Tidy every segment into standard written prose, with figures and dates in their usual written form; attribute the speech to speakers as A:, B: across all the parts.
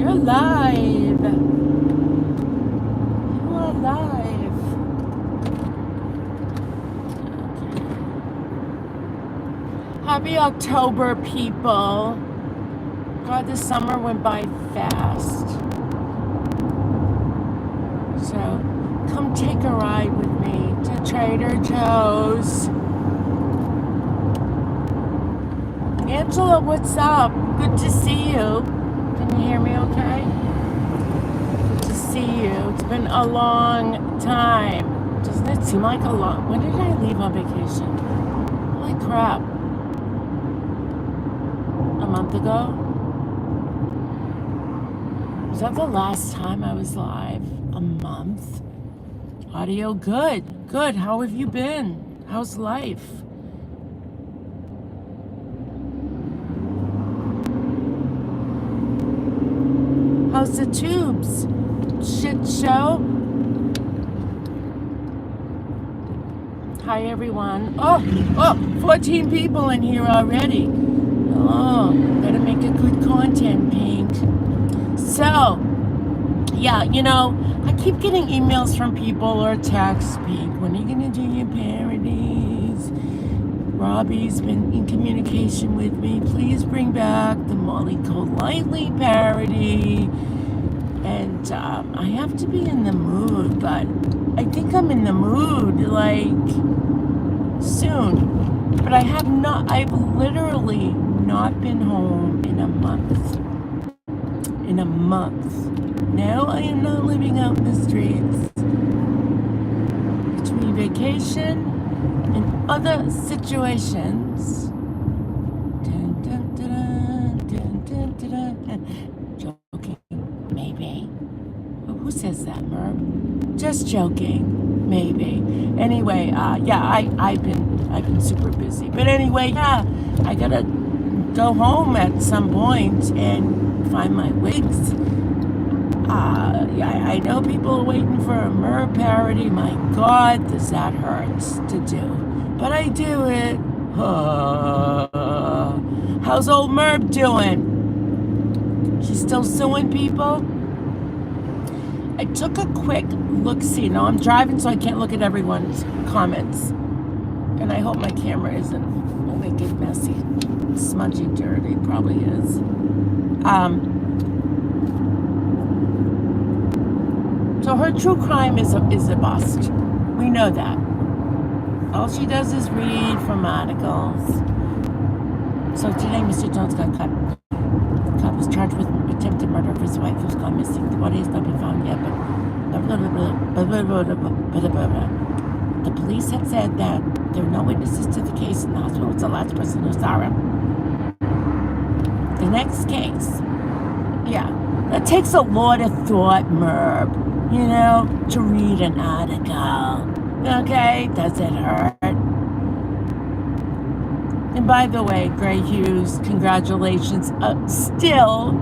A: You're live. You are live. Happy October, people. God, this summer went by fast. So, come take a ride with me to Trader Joe's. Angela, what's up? Good to see you. Can you hear me okay? Good to see you. It's been a long time. Doesn't it seem like a long... When did I leave on vacation? Holy crap. A month ago? Was that the last time I was live? A month? Audio good. Good. How have you been? How's life? How's the tubes? Shit show? Hi everyone. Oh, 14 people in here already. Oh, gotta make a good content, Pink. So, yeah, you know, I keep getting emails from people or texts, Pink. When are you gonna do your parodies? Robbie's been in communication with me. Please bring back the Molly Golightly parody. And I have to be in the mood, but I think I'm in the mood, like, soon. But I've literally not been home in a month. In a month. No, I am not living out in the streets. Between vacation and other situations. Dun, dun, dun, dun, dun, dun, dun. Joking, maybe. Who says that, Merb? Just joking, maybe. Anyway, yeah, I've been super busy. But anyway, yeah, I gotta go home at some point and find my wigs. Yeah, I know people are waiting for a Merb parody. My God, does that hurt to do? But I do it. How's old Merb doing? She's still suing people? I took a quick look-see. Now I'm driving, so I can't look at everyone's comments. And I hope my camera isn't make it messy, smudgy, dirty. Probably is. So her true crime is a bust. We know that. All she does is read from articles. So today, Mr. Jones got caught. The cop was charged with attempted murder of his wife, who's gone missing. The body has not been found yet, but the police had said that there are no witnesses to the case, and the hospital was the last person who saw him. The next case, yeah, that takes a lot of thought, Merb, you know, to read an article. Okay, does it hurt? And by the way, Gray Hughes, congratulations still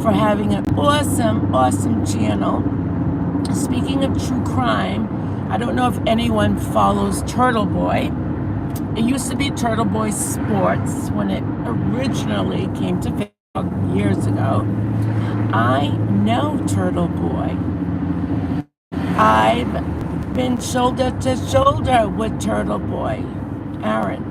A: for having an awesome channel. Speaking of true crime, I don't know if anyone follows Turtle Boy. It used to be Turtle Boy Sports when it originally came to Facebook years ago. I know Turtle Boy. I've been shoulder to shoulder with Turtle Boy, Aaron.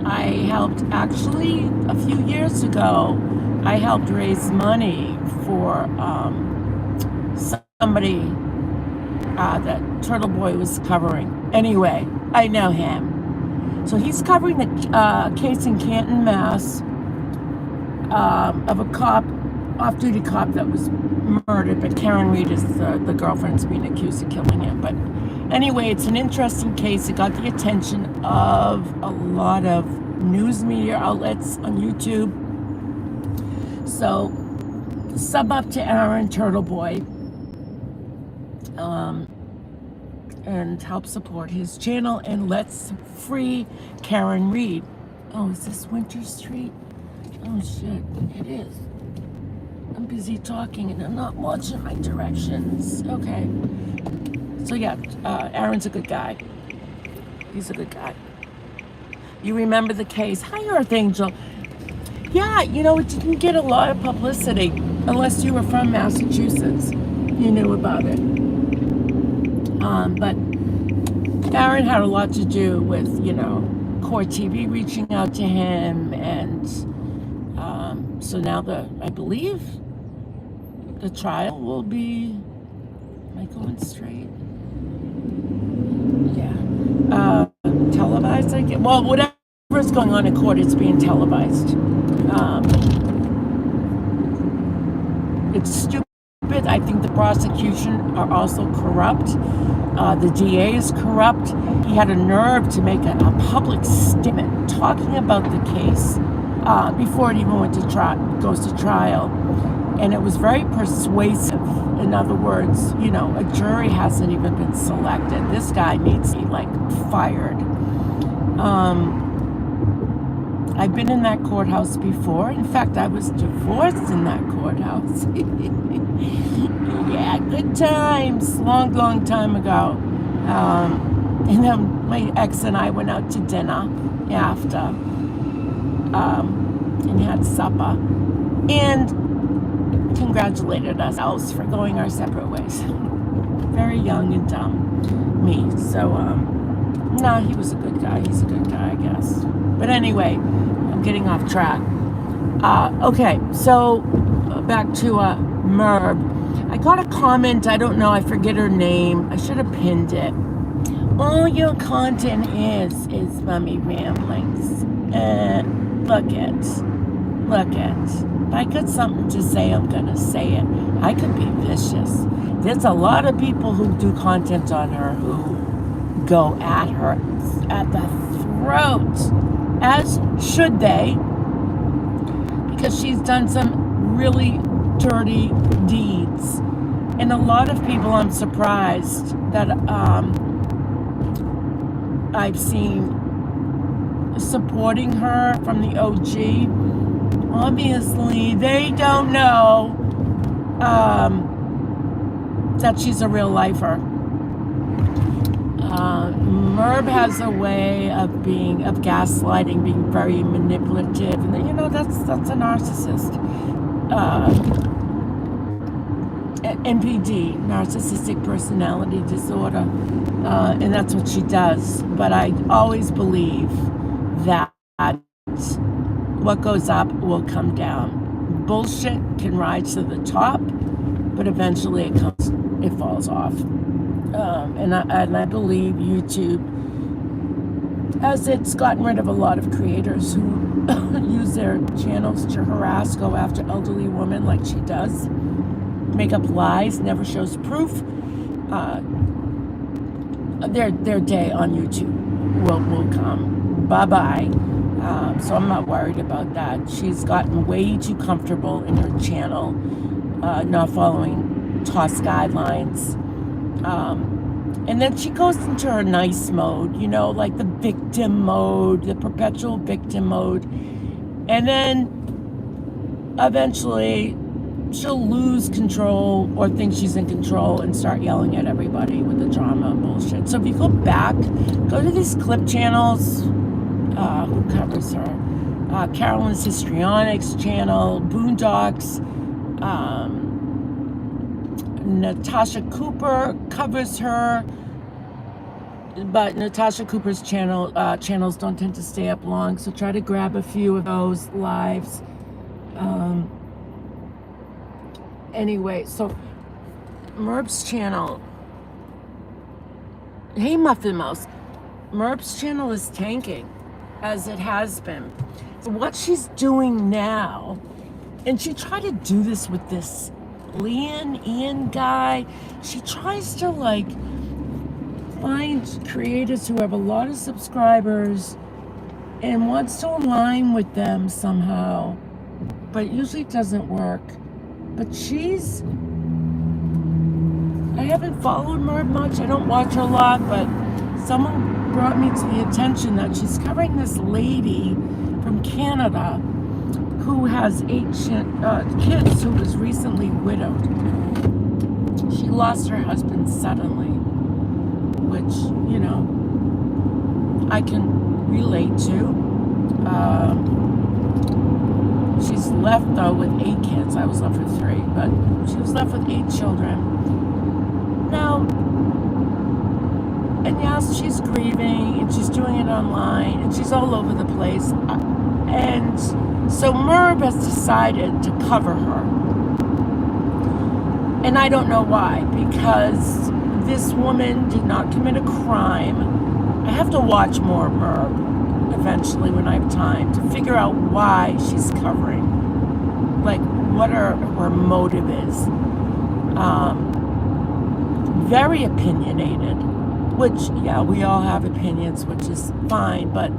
A: I helped, actually, a few years ago, I helped raise money for somebody that Turtle Boy was covering. Anyway, I know him. So he's covering the case in Canton, Mass. Of a cop, off-duty cop that was murdered, but Karen Reed is the girlfriend's being accused of killing him. But anyway, it's an interesting case. It got the attention of a lot of news media outlets on YouTube. So, sub up to Aaron Turtle Boy and help support his channel, and let's free Karen Reed. Oh, is this Winter Street? Oh shit, it is. I'm busy talking and I'm not watching my directions. Okay. So yeah, Aaron's a good guy. He's a good guy. You remember the case. Hi, Earth Angel. Yeah, it didn't get a lot of publicity unless you were from Massachusetts. You knew about it. But Aaron had a lot to do with, Court TV reaching out to him, and so now I believe the trial will be, am I going straight? Yeah. Televised, I guess. Well, whatever's going on in court, it's being televised. It's stupid. I think the prosecution are also corrupt. The DA is corrupt. He had a nerve to make a public statement talking about the case before it even goes to trial. And it was very persuasive. In other words, a jury hasn't even been selected. This guy needs to be, fired. I've been in that courthouse before. In fact, I was divorced in that courthouse. Yeah, good times. Long time ago. And then my ex and I went out to dinner after and had supper. And congratulated ourselves for going our separate ways. Very young and dumb, me. So, no, he was a good guy. He's a good guy, I guess. But anyway, I'm getting off track. Okay, so back to MRB. I got a comment. I don't know. I forget her name. I should have pinned it. All your content is Mummy Ramblings. Look it. If I got something to say, I'm going to say it. I could be vicious. There's a lot of people who do content on her who go at her at the throat, as should they, because she's done some really dirty deeds. And a lot of people, I'm surprised that I've seen supporting her from the OG. Obviously, they don't know that she's a real lifer. MRB has a way of gaslighting, being very manipulative, and that's a narcissist. NPD, narcissistic personality disorder, and that's what she does. But I always believe that what goes up will come down. Bullshit can rise to the top, but eventually it falls off. And I believe YouTube, as it's gotten rid of a lot of creators who use their channels to harass, go after elderly women like she does, make up lies, never shows proof. Their day on YouTube will come. Bye-bye. So I'm not worried about that. She's gotten way too comfortable in her channel, not following TOS guidelines. And then she goes into her nice mode, like the victim mode, the perpetual victim mode. And then eventually she'll lose control or think she's in control and start yelling at everybody with the drama and bullshit. So if you go back, go to these clip channels. Who covers her? Carolyn's Histrionics channel, Boondocks. Natasha Cooper covers her, but Natasha Cooper's channels don't tend to stay up long, so try to grab a few of those lives. Anyway, so MRB's channel, hey Muffin Mouse, MRB's channel is tanking, as it has been. So what she's doing now, and she tried to do this with this Ian guy, she tries to find creators who have a lot of subscribers and wants to align with them somehow, but it usually doesn't work. But I haven't followed MRB much, I don't watch her a lot, but someone brought me to the attention that she's covering this lady from Canada who has 8 kids, who was recently widowed. She lost her husband suddenly, which, I can relate to. left, though, with 8 kids. I was left with 3, but she was left with 8 children. Now, and yes, she's grieving, and she's doing it online, and she's all over the place. And so MRB has decided to cover her. And I don't know why, because this woman did not commit a crime. I have to watch more MRB eventually when I have time to figure out why she's covering. Like, what her motive is. Very opinionated, which, yeah, we all have opinions, which is fine, but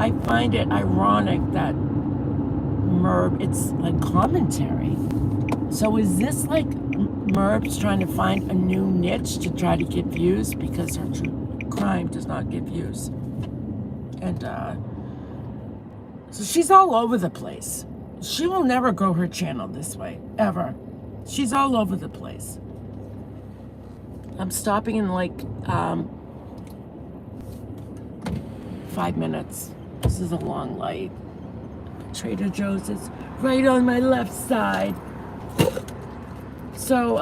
A: I find it ironic that MRB, it's like commentary. So is this like MRB's trying to find a new niche to try to get views because her true crime does not get views? And so she's all over the place. She will never grow her channel this way, ever. She's all over the place. I'm stopping in like 5 minutes. This is a long light. Trader Joe's is right on my left side. So,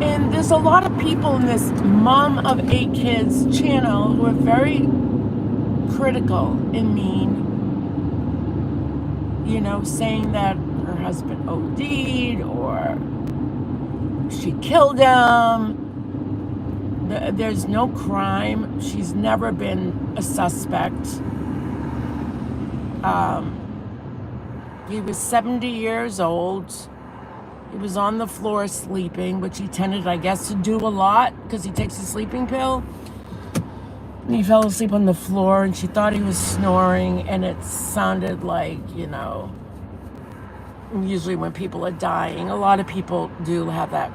A: and there's a lot of people in this Mom of 8 Kids channel who are very critical and mean, you know, saying that her husband OD'd or she killed him. There's no crime. She's never been a suspect. He was 70 years old. He was on the floor sleeping, which he tended, I guess, to do a lot because he takes a sleeping pill. And he fell asleep on the floor, and she thought he was snoring, and it sounded like, you know, usually when people are dying, a lot of people do have that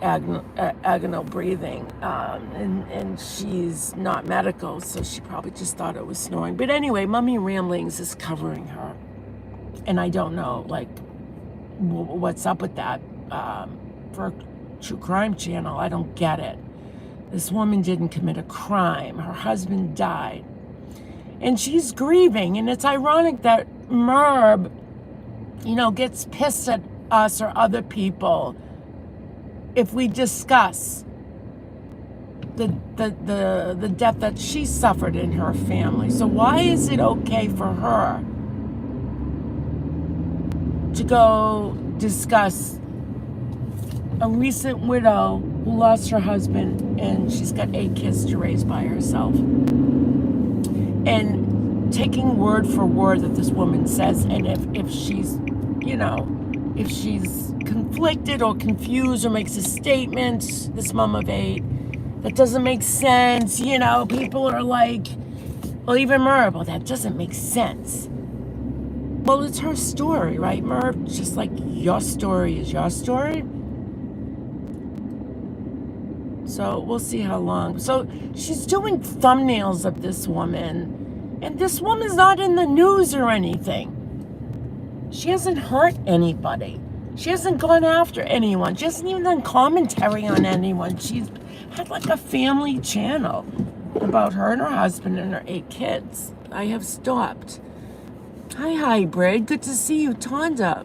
A: agonal breathing, and she's not medical, so she probably just thought it was snoring. But anyway, Mummy Ramblings is covering her, and I don't know, like, what's up with that for a true crime channel. I don't get it. This woman didn't commit a crime. Her husband died, and she's grieving. And it's ironic that MRB, you know, gets pissed at us or other people if we discuss the death that she suffered in her family. So why is it okay for her to go discuss a recent widow who lost her husband and she's got 8 kids to raise by herself, and taking word for word that this woman says, and if she's, you know, if she's conflicted or confused or makes a statement, this mom of 8, that doesn't make sense, you know, people are like, well, even MRB, well, that doesn't make sense. Well, it's her story, right, MRB? Just like your story is your story. So we'll see how long. So she's doing thumbnails of this woman, and this woman's not in the news or anything. She hasn't hurt anybody. She hasn't gone after anyone. She hasn't even done commentary on anyone. She's had like a family channel about her and her husband and her 8 kids. I have stopped. Hi, Hybrid. Good to see you, Tonda.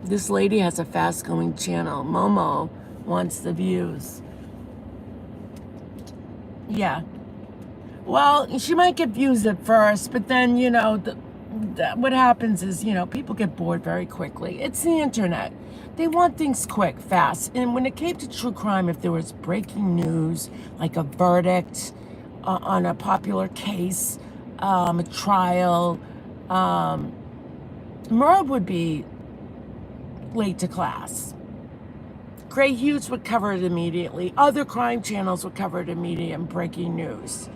A: This lady has a fast-going channel. Momo wants the views. Yeah. Well, she might get views at first, but then, you know, what happens is, you know, people get bored very quickly. It's the internet. They want things quick, fast. And when it came to true crime, if there was breaking news, like a verdict on a popular case, a trial, MRB would be late to class. Gray Hughes would cover it immediately. Other crime channels would cover it immediately in breaking news.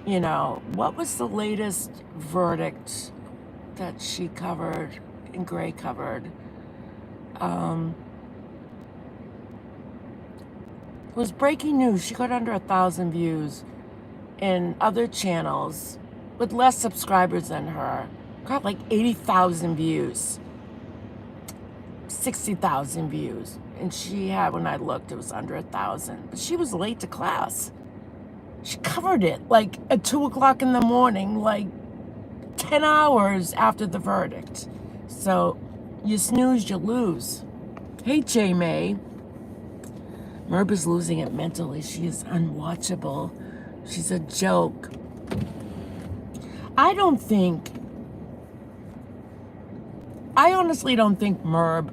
A: You know, what was the latest verdict that she covered and Gray covered? It was breaking news. She got under 1,000 views. And other channels with less subscribers than her got like 80,000 views, 60,000 views. and she had, when I looked, it was under 1,000. But she was late to class. She covered it like at 2 o'clock in the morning, like 10 hours after the verdict. So you snooze, you lose. Hey, J May. MRB is losing it mentally. She is unwatchable. She's a joke. I honestly don't think MRB,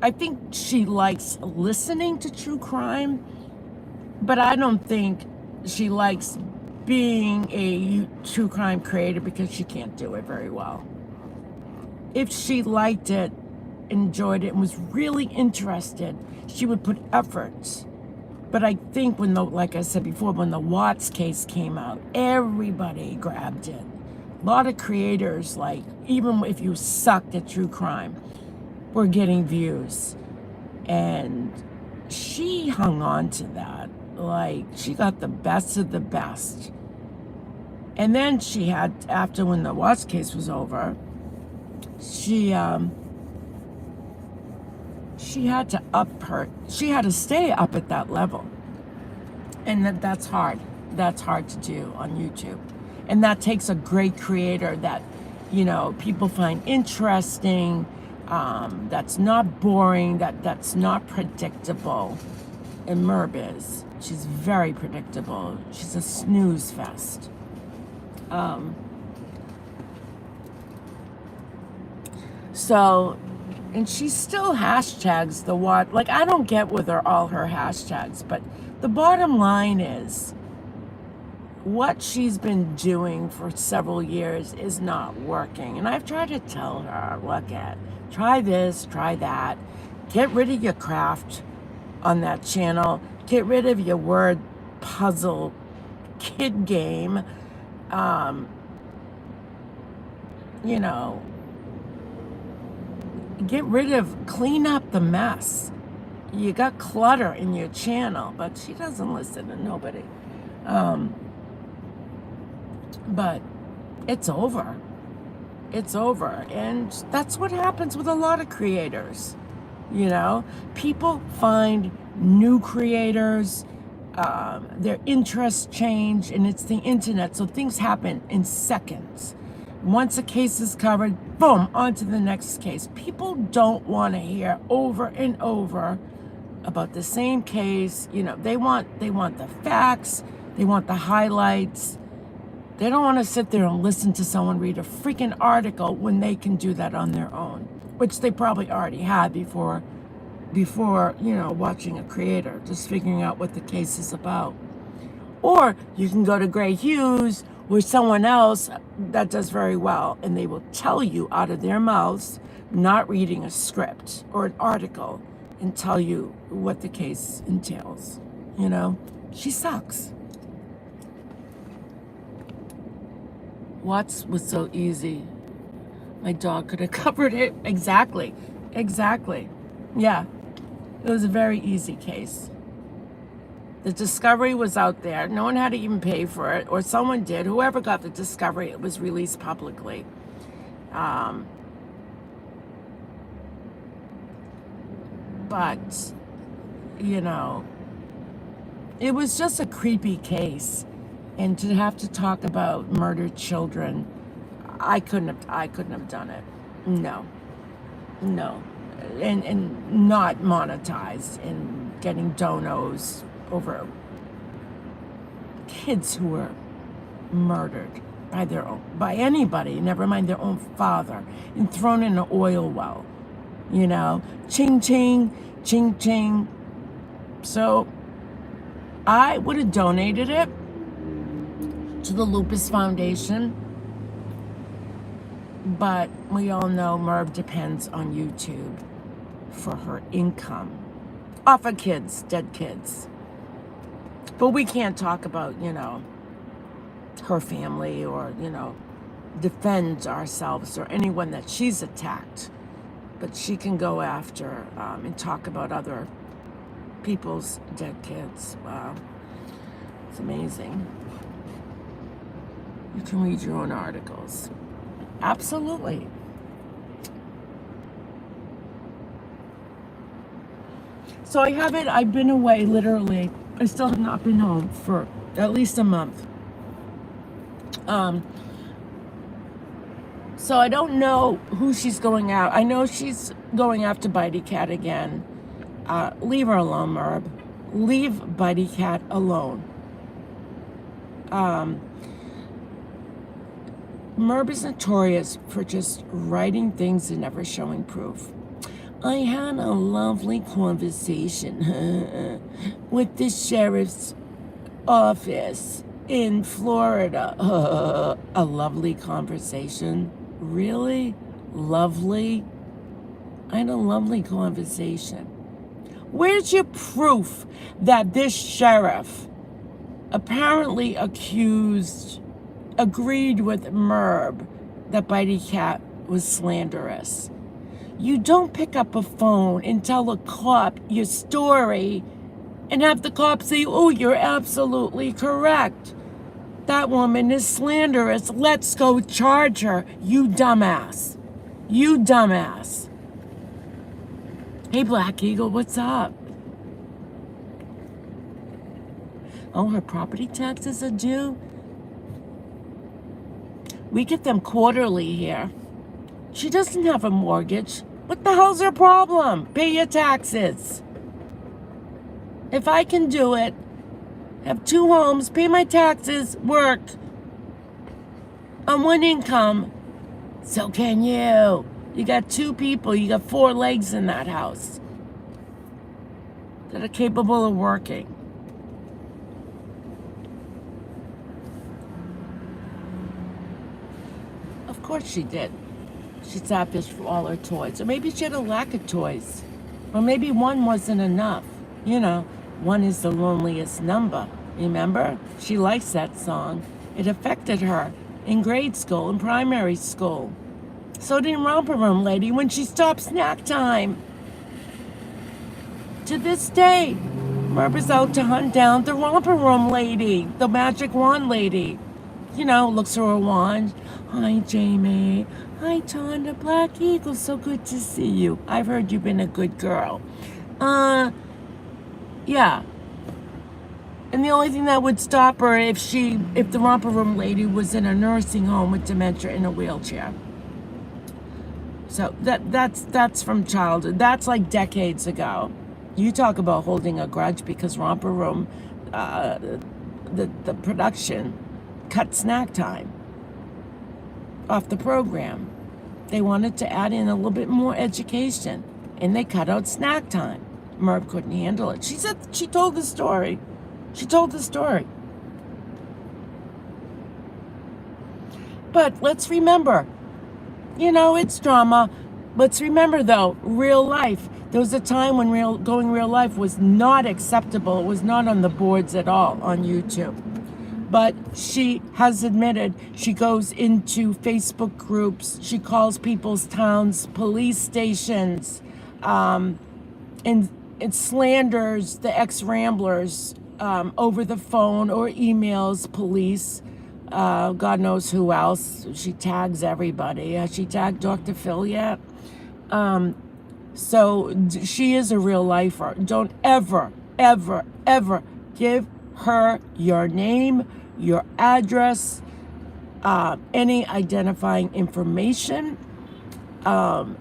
A: I think she likes listening to true crime, but I don't think she likes being a true crime creator because she can't do it very well. If she liked it, enjoyed it, and was really interested, she would put effort. But I think like I said before, when the Watts case came out, everybody grabbed it. A lot of creators, like, even if you sucked at true crime, were getting views. And she hung on to that. Like, she got the best of the best. And then she had, after when the Watts case was over, she had to stay up at that level. And that's hard. That's hard to do on YouTube. And that takes a great creator that, people find interesting, that's not boring, that's not predictable. And MRB is. She's very predictable. She's a snooze fest. And she still hashtags the what. Like, I don't get with all her hashtags, but the bottom line is what she's been doing for several years is not working. And I've tried to tell her, try this, try that. Get rid of your craft on that channel. Get rid of your word puzzle kid game. Clean up the mess. You got clutter in your channel, but she doesn't listen to nobody. But it's over. It's over. And that's what happens with a lot of creators. People find new creators, their interests change, and it's the internet, so things happen in seconds. Once a case is covered, boom, on to the next case. People don't want to hear over and over about the same case. They want the facts, they want the highlights. They don't want to sit there and listen to someone read a freaking article when they can do that on their own, which they probably already had before watching a creator, just figuring out what the case is about. Or you can go to Gray Hughes with someone else that does very well, and they will tell you out of their mouths, not reading a script or an article, and tell you what the case entails. She sucks. Watts was so easy. My dog could have covered it. Exactly. Yeah. It was a very easy case. The discovery was out there. No one had to even pay for it, or someone did. Whoever got the discovery, it was released publicly. But, it was just a creepy case. And to have to talk about murdered children, I couldn't have done it. No. And not monetized and getting donos over kids who were murdered by anybody, never mind their own father, and thrown in an oil well. Ching ching. So I would have donated it to the Lupus Foundation, but we all know MRB depends on YouTube for her income off of kids, dead kids. But we can't talk about, her family or, defend ourselves or anyone that she's attacked. But she can go after and talk about other people's dead kids. Wow. It's amazing. You can read your own articles. Absolutely. So I've been away literally. I still have not been home for at least a month. So I don't know who she's going out. I know she's going after Bitey Cat again. Leave her alone, Merb. Leave Bitey Cat alone. Merb is notorious for just writing things and never showing proof. I had a lovely conversation with the sheriff's office in Florida. A lovely conversation? Really? Lovely? I had a lovely conversation. Where's your proof that this sheriff apparently agreed with Merb that Bitey Cat was slanderous? You don't pick up a phone and tell a cop your story and have the cop say, oh, you're absolutely correct. That woman is slanderous. Let's go charge her. You dumbass. You dumbass. Hey, Black Eagle, what's up? Oh, her property taxes are due? We get them quarterly here. She doesn't have a mortgage. What the hell's her problem? Pay your taxes. If I can do it, have 2 homes, pay my taxes, work on one income, so can you. You got 2 people, you got 4 legs in that house that are capable of working. Of course she did. She savaged for all her toys. Or maybe she had a lack of toys. Or maybe one wasn't enough. You know, 1 is the loneliest number. Remember? She likes that song. It affected her in grade school and primary school. So did Romper Room Lady when she stopped snack time. To this day, Merb is out to hunt down the Romper Room Lady, the magic wand lady. You know, looks for a wand. Hi, Jamie. Hi, Tonda. Black Eagle. So good to see you. I've heard you've been a good girl. Yeah. And the only thing that would stop her if the Romper Room Lady was in a nursing home with dementia in a wheelchair. So that's from childhood. That's like decades ago. You talk about holding a grudge because Romper Room, the production cut snack time off the program. They wanted to add in a little bit more education, and they cut out snack time. Merb couldn't handle it. She told the story. She told the story. But let's remember, you know, it's drama. Let's remember, though, real life. There was a time when going real life was not acceptable. It was not on the boards at all on YouTube. But she has admitted she goes into Facebook groups. She calls people's towns police stations, and it slanders the ex-Ramblers over the phone or emails police. God knows who else. She tags everybody. Has she tagged Dr. Phil yet? So she is a real lifer. Don't ever, ever, ever give her your name, your address, any identifying information,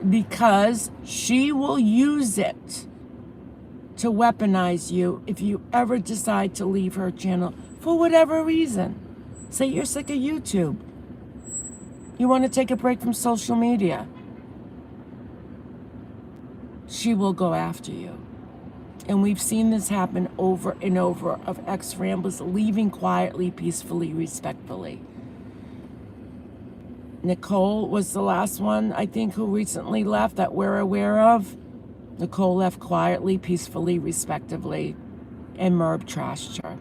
A: because she will use it to weaponize you if you ever decide to leave her channel for whatever reason. Say you're sick of YouTube. You want to take a break from social media. She will go after you. And we've seen this happen over and over of ex-Ramblers leaving quietly, peacefully, respectfully. Nicole was the last one, I think, who recently left that we're aware of. Nicole left quietly, peacefully, respectively, and Merb trashed her.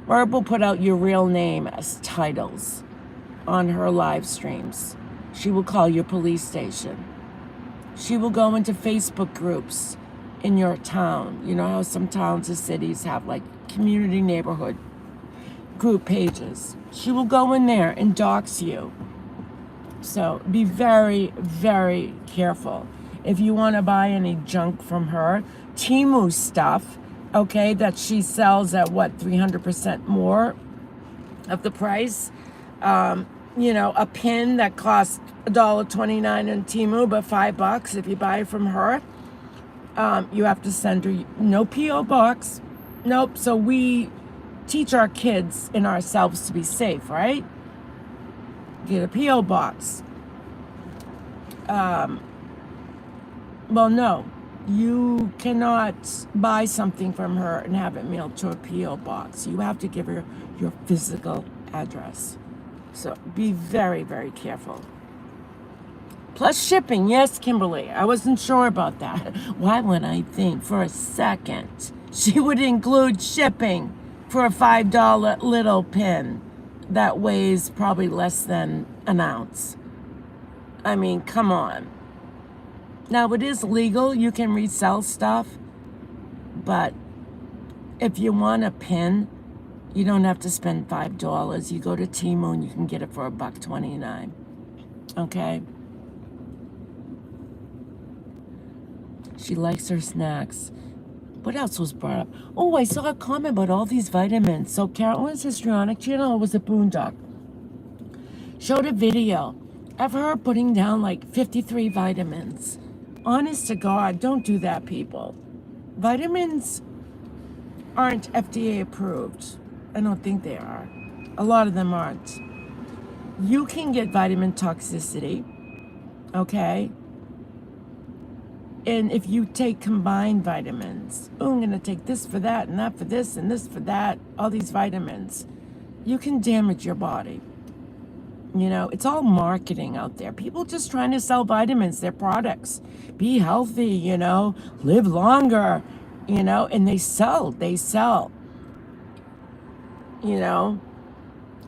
A: Merb will put out your real name as titles on her live streams. She will call your police station. She will go into Facebook groups in your town. You know how some towns or cities have like community neighborhood group pages. She will go in there and dox you. So be very, very careful. if you want to buy any junk from her, Temu stuff, okay, that she sells at what, 300% more of the price. You know, a pin that costs $1.29 in Temu, but $5 if you buy it from her. You have to send her no P.O. box. Nope. So we teach our kids and ourselves to be safe, right? Get a P.O. box. Well, no. You cannot buy something from her and have it mailed to a P.O. box. You have to give her your physical address. So be very, very careful. Plus shipping. Yes, Kimberly. I wasn't sure about that. Why would I think for a second she would include shipping for a $5 little pin that weighs probably less than an ounce? I mean, come on. Now, it is legal. You can resell stuff. But if you want a pin, you don't have to spend $5. You go to Temu and you can get it for $1.29. Okay? She likes her snacks. What else was brought up? Oh, I saw a comment about all these vitamins. So Carolyn's histrionic channel, or was it Boondock, showed a video of her putting down like 53 vitamins. Honest to God, don't do that, people. Vitamins aren't FDA approved. I don't think they are. A lot of them aren't. You can get vitamin toxicity, okay? And if you take combined vitamins, oh, I'm going to take this for that and that for this and this for that, all these vitamins, you can damage your body. You know, it's all marketing out there. People just trying to sell vitamins, their products. Be healthy, you know, live longer, you know, and they sell. You know,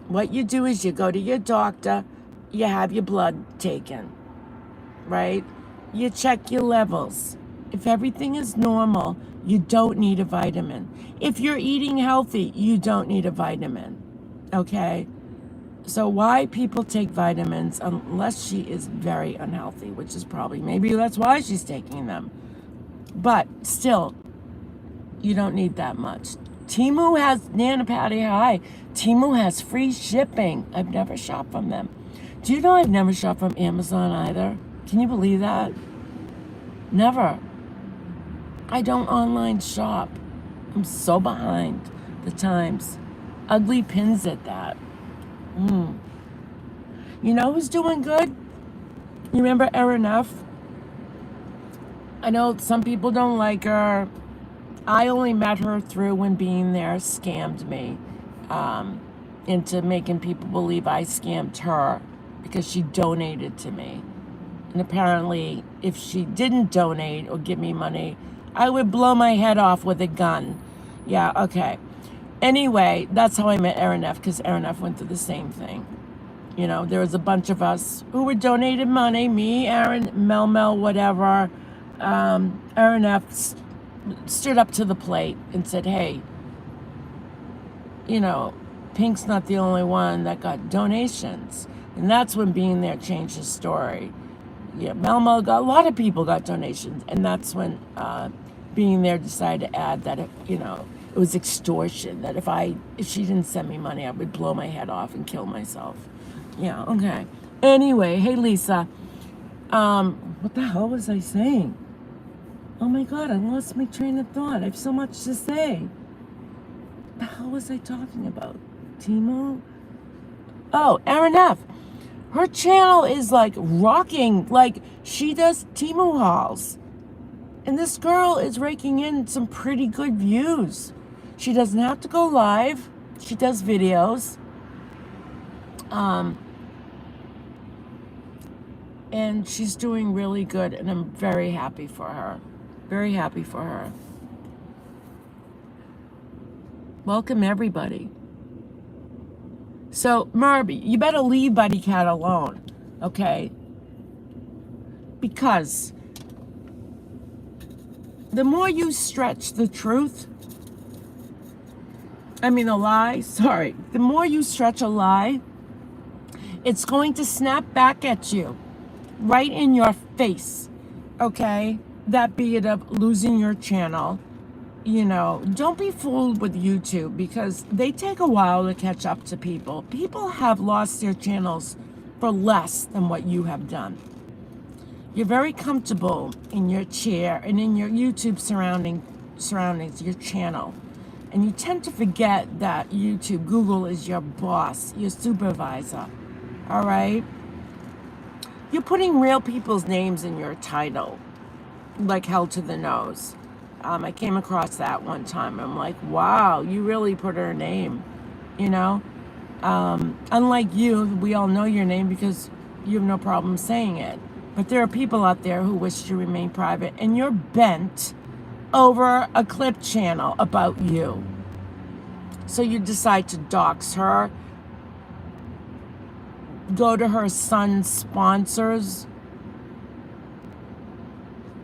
A: what you do is you go to your doctor, you have your blood taken, right? You check your levels. If everything is normal, you don't need a vitamin. If you're eating healthy, you don't need a vitamin, okay? So why people take vitamins unless she is very unhealthy, which is probably, maybe that's why she's taking them. But still, you don't need that much. Temu has, Nana Patty, hi. Temu has free shipping. I've never shopped from them. Do you know I've never shopped from Amazon either? Can you believe that? Never. I don't online shop. I'm so behind the times. Ugly pins at that. You know who's doing good? You remember Erin F? I know some people don't like her. I only met her through when Being There scammed me into making people believe I scammed her because she donated to me. And apparently, if she didn't donate or give me money, I would blow my head off with a gun. Yeah, okay. Anyway, that's how I met Erin F, because Erin F went through the same thing. You know, there was a bunch of us who were donated money. Me, Erin, Mel, whatever. Erin F stood up to the plate and said, hey, you know, Pink's not the only one that got donations. And that's when Being There changed his story. Yeah, Melmo got, a lot of people got donations. And that's when Being There decided to add that, you know, it was extortion. That if she didn't send me money, I would blow my head off and kill myself. Yeah, okay. Anyway, hey, Lisa. What the hell was I saying? Oh my God, I lost my train of thought. I have so much to say. What the hell was I talking about? Temu? Oh, Erin F. Her channel is like rocking. Like, she does Temu hauls. And this girl is raking in some pretty good views. She doesn't have to go live. She does videos. And she's doing really good, and I'm very happy for her. Very happy for her. Welcome, everybody. So, MRB, you better leave Buddy Cat alone, okay? Because the more you stretch the truth, the more you stretch a lie, it's going to snap back at you, right in your face. okay? That be it of losing your channel. You know, don't be fooled with YouTube because they take a while to catch up to people. People have lost their channels for less than what you have done. You're very comfortable in your chair and in your YouTube surroundings, your channel. And you tend to forget that YouTube, Google is your boss, your supervisor. All right? You're putting real people's names in your title, like hell to the nose. I came across that one time. I'm like, wow, you really put her name, you know? Unlike you, we all know your name because you have no problem saying it. But there are people out there who wish to remain private, and you're bent over a clip channel about you. So you decide to dox her, go to her son's sponsors,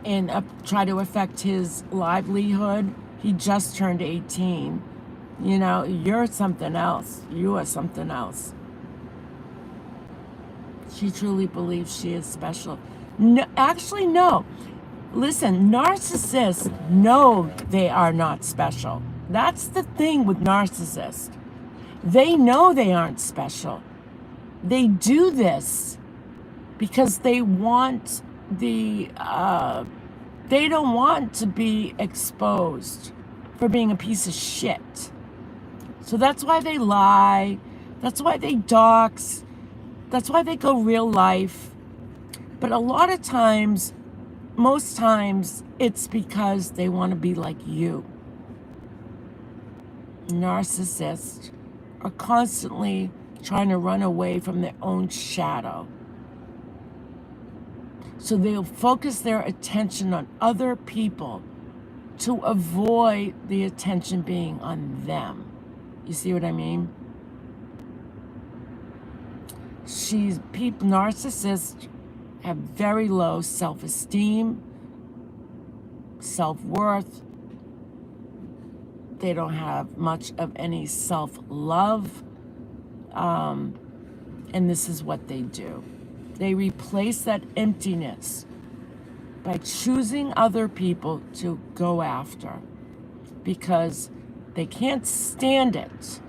A: and try to affect his livelihood. He just turned 18. You know, you're something else. You are something else. She truly believes she is special. No, actually, no. Listen, narcissists know they are not special. That's the thing with narcissists. They know they aren't special. They do this because they want they don't want to be exposed for being a piece of shit. So that's why they lie. That's why they dox. That's why they go real life. But a lot of times, most times, it's because they want to be like you. Narcissists are constantly trying to run away from their own shadow. So they'll focus their attention on other people to avoid the attention being on them. You see what I mean? Narcissists have very low self-esteem, self-worth. They don't have much of any self-love. And this is what they do. They replace that emptiness by choosing other people to go after because they can't stand it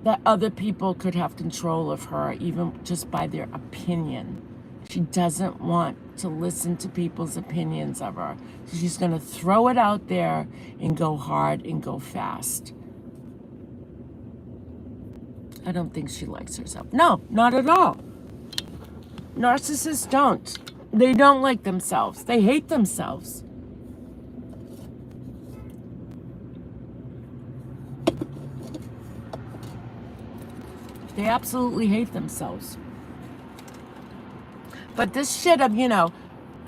A: that other people could have control of her, even just by their opinion. She doesn't want to listen to people's opinions of her. So she's going to throw it out there and go hard and go fast. I don't think she likes herself. No, not at all. Narcissists don't. They don't like themselves. They hate themselves. They absolutely hate themselves. But this shit of,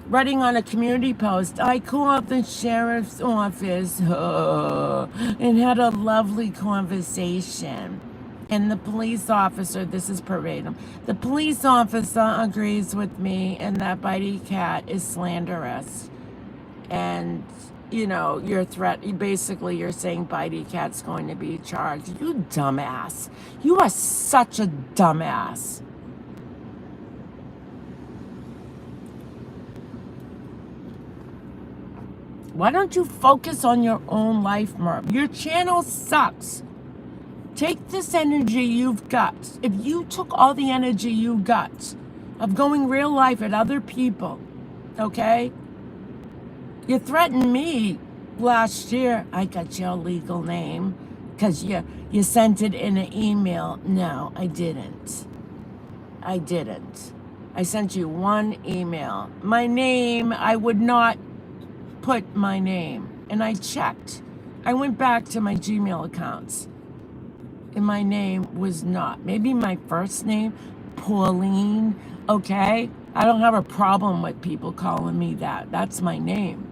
A: writing on a community post, I called the sheriff's office and had a lovely conversation. And the police officer, this is verbatim, the police officer agrees with me and that Bitey Cat is slanderous. And, your threat, basically you're saying Bitey Cat's going to be charged. You dumbass. You are such a dumbass. Why don't you focus on your own life, MRB? Your channel sucks. Take this energy you've got. If you took all the energy you got of going real life at other people, okay? You threatened me last year. I got your legal name because you sent it in an email. No, I didn't. I sent you one email. My name, I would not put my name. And I checked. I went back to my Gmail accounts. And my name was not. Maybe my first name, Pauline, okay? I don't have a problem with people calling me that. That's my name.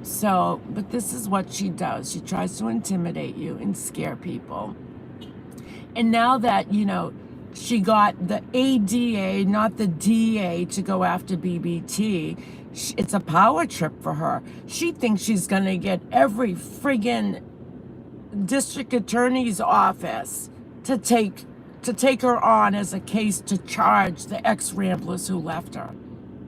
A: So, but this is what she does. She tries to intimidate you and scare people. And now that, she got the ADA, not the DA, to go after BBT, it's a power trip for her. She thinks she's going to get every friggin' district attorney's office to to take her on as a case to charge the ex-ramblers who left her.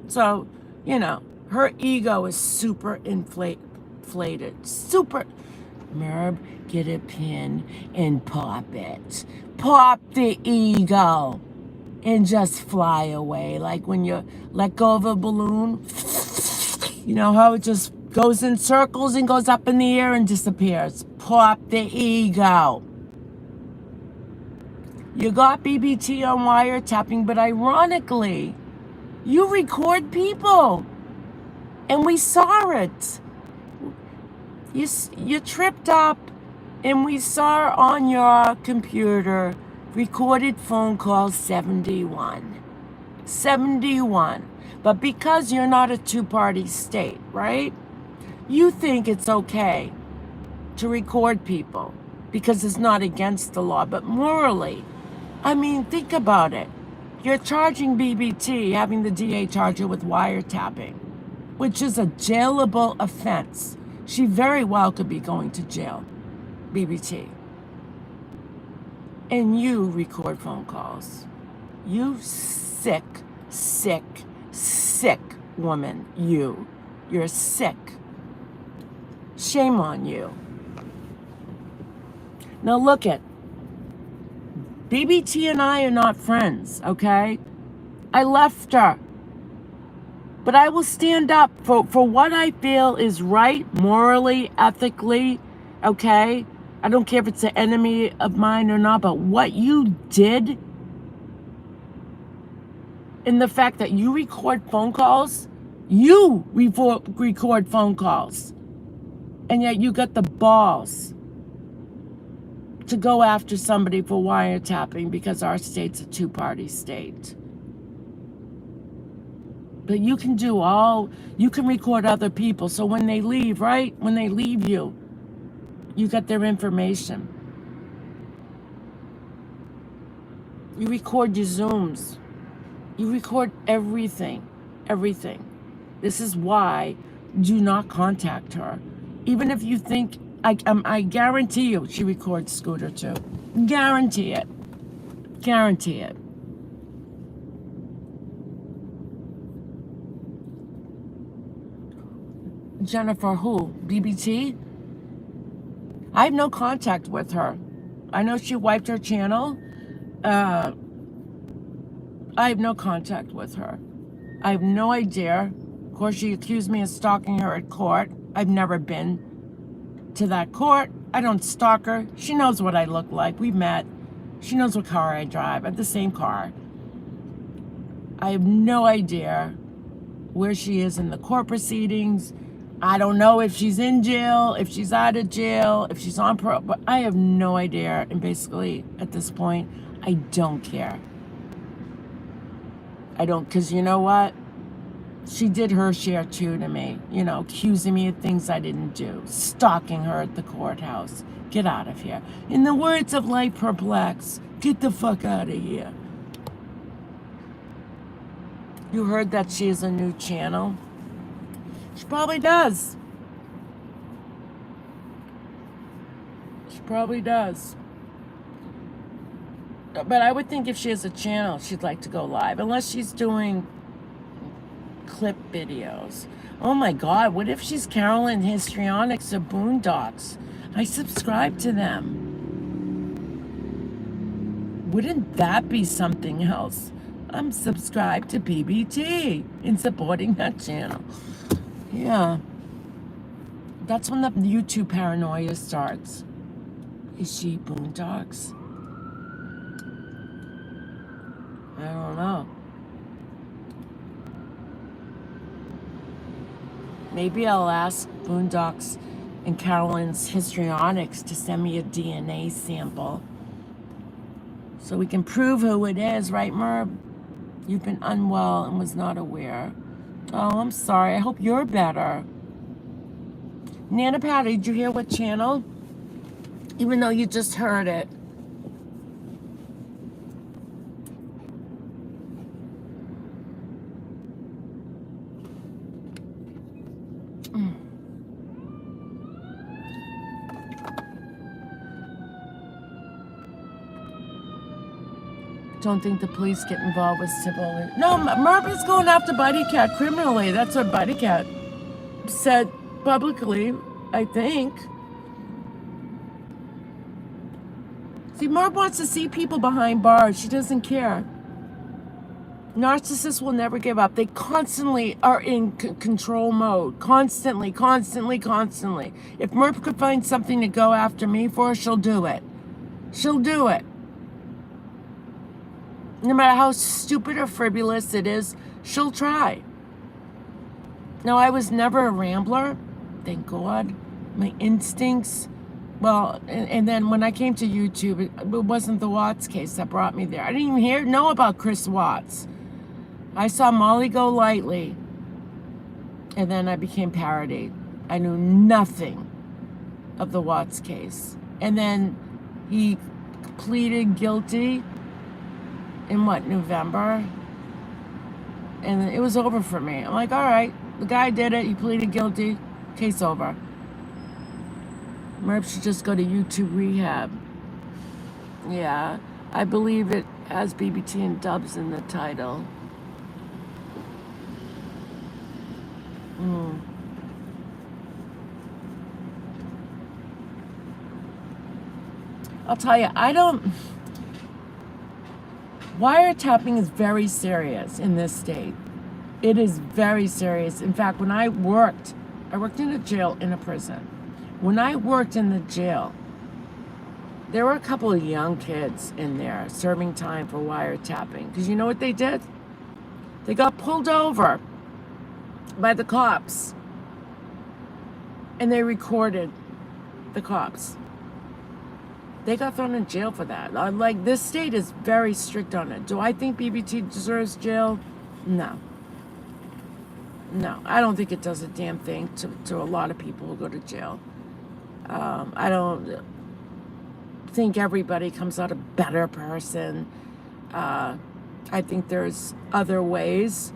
A: So, you know, her ego is super inflated. Super. Merb, get a pin and pop it. Pop the ego and just fly away. Like when you let go of a balloon, you know how it just goes in circles and goes up in the air and disappears. Pop the ego. You got BBT on wiretapping, but ironically, you record people. And we saw it. You tripped up, and we saw on your computer recorded phone call 71. 71. But because you're not a two-party state, right? You think it's okay to record people because it's not against the law. But morally, I mean, think about it. You're charging BBT, having the DA charge you with wiretapping, which is a jailable offense. She very well could be going to jail, BBT. And you record phone calls. You sick, sick, sick woman. You're sick. Shame on you. Now look at, BBT and I are not friends, okay? I left her. But I will stand up for what I feel is right, morally, ethically, okay? I don't care if it's an enemy of mine or not, but what you did, in the fact that you record phone calls, record phone calls, and yet you got the balls to go after somebody for wiretapping because our state's a two-party state. But you can you can record other people. So when they leave, right? When they leave you got their information. You record your Zooms. You record everything. Everything. This is why do not contact her. Even if you think, I guarantee you she records Scooter too. Guarantee it. Guarantee it. Jennifer who? BBT? I have no contact with her. I know she wiped her channel. I have no contact with her. I have no idea. Of course, she accused me of stalking her at court. I've never been to that court. I don't stalk her. She knows what I look like. We've met. She knows what car I drive. I have the same car. I have no idea where she is in the court proceedings. I don't know if she's in jail, if she's out of jail, if she's on parole, but I have no idea. And basically, at this point, I don't care. I don't, because you know what? She did her share too to me, you know, accusing me of things I didn't do, stalking her at the courthouse. Get out of here. In the words of Light Perplex, get the fuck out of here. You heard that she has a new channel? She probably does. She probably does. But I would think if she has a channel, she'd like to go live. Unless she's doing clip videos. Oh my God, what if she's Carolyn Histrionics or Boondocks? I subscribe to them. Wouldn't that be something else? I'm subscribed to BBT and supporting that channel. Yeah. That's when the YouTube paranoia starts. Is she Boondocks? I don't know. Maybe I'll ask Boondocks and Carolyn's Histrionics to send me a DNA sample so we can prove who it is, right, Merb? You've been unwell and was not aware. Oh, I'm sorry. I hope you're better. Nana Patty, did you hear what channel? Even though you just heard it. don't think the police get involved with civil. No, MRB is going after Buddy Cat criminally. That's what Buddy Cat said publicly, I think. See, MRB wants to see people behind bars. She doesn't care. Narcissists will never give up. They constantly are in control mode. Constantly. If MRB could find something to go after me for, she'll do it. She'll do it. No matter how stupid or frivolous it is, she'll try. Now, I was never a rambler. Thank God. My instincts. Well, and then when I came to YouTube, it wasn't the Watts case that brought me there. I didn't even know about Chris Watts. I saw Molly Go Lightly, and then I became parodied. I knew nothing of the Watts case. And then he pleaded guilty in November? And it was over for me. I'm like, all right, the guy did it. He pleaded guilty. Case over. MRB should just go to YouTube rehab. Yeah, I believe it has BBT and Dubs in the title. I'll tell you, wiretapping is very serious in this state. It is very serious. In fact, when I worked in a jail, in a prison. When I worked in the jail, there were a couple of young kids in there serving time for wiretapping. Because you know what they did? They got pulled over by the cops. And they recorded the cops. They got thrown in jail for that. Like, this state is very strict on it. Do I think BBT deserves jail? No. No, I don't think it does a damn thing to a lot of people who go to jail. I don't think everybody comes out a better person. I think there's other ways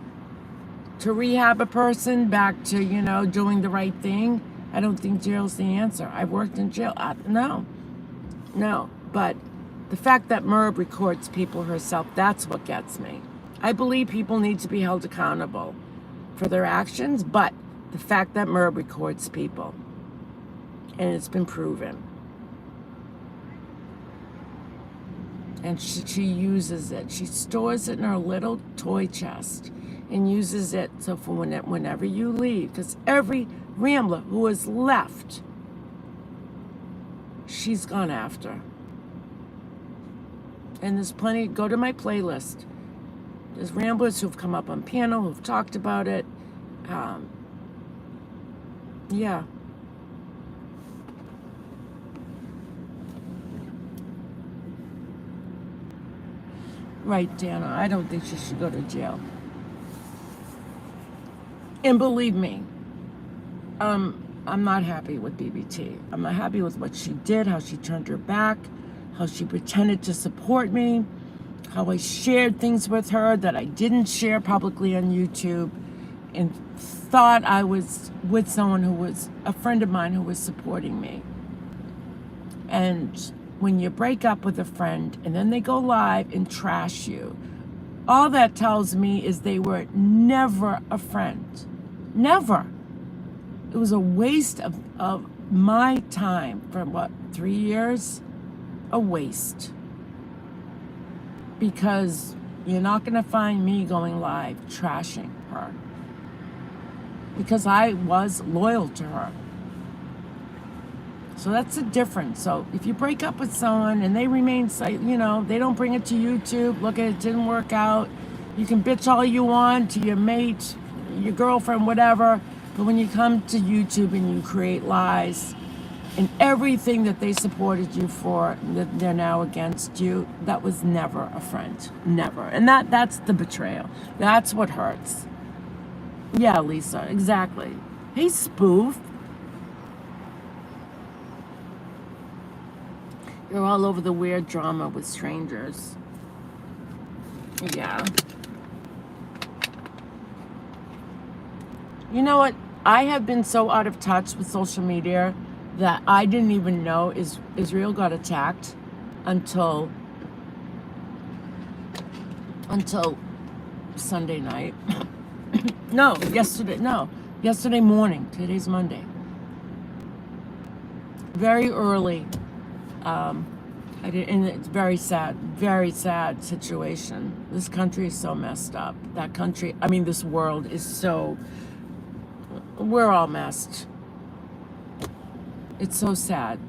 A: to rehab a person back to, doing the right thing. I don't think jail's the answer. I've worked in jail. No. But the fact that MRB records people herself, that's what gets me. I believe people need to be held accountable for their actions, but the fact that MRB records people, and it's been proven. And she uses it. She stores it in her little toy chest and uses it so for whenever you leave, because every rambler who is left, she's gone after. And there's plenty, go to my playlist. There's ramblers who've come up on panel, who've talked about it. Yeah. Right, Dana. I don't think she should go to jail. And believe me, I'm not happy with BBT. I'm not happy with what she did, how she turned her back, how she pretended to support me, how I shared things with her that I didn't share publicly on YouTube, and thought I was with someone who was a friend of mine who was supporting me. And when you break up with a friend and then they go live and trash you, all that tells me is they were never a friend. Never. It was a waste of my time for 3 years? A waste. Because you're not going to find me going live trashing her. Because I was loyal to her. So that's the difference. So if you break up with someone and they remain, they don't bring it to YouTube, look at it, didn't work out, you can bitch all you want to your mate, your girlfriend, whatever, but when you come to YouTube and you create lies and everything that they supported you for, that they're now against you, that was never a friend. Never. And that's the betrayal. That's what hurts. Yeah, Lisa, exactly. Hey, spoof. You're all over the weird drama with strangers. Yeah. You know what? I have been so out of touch with social media that I didn't even know Israel got attacked until until Sunday night. No, yesterday morning. Today's Monday. Very early. And it's very sad situation. This country is so messed up. This world is so, we're all messed. It's so sad.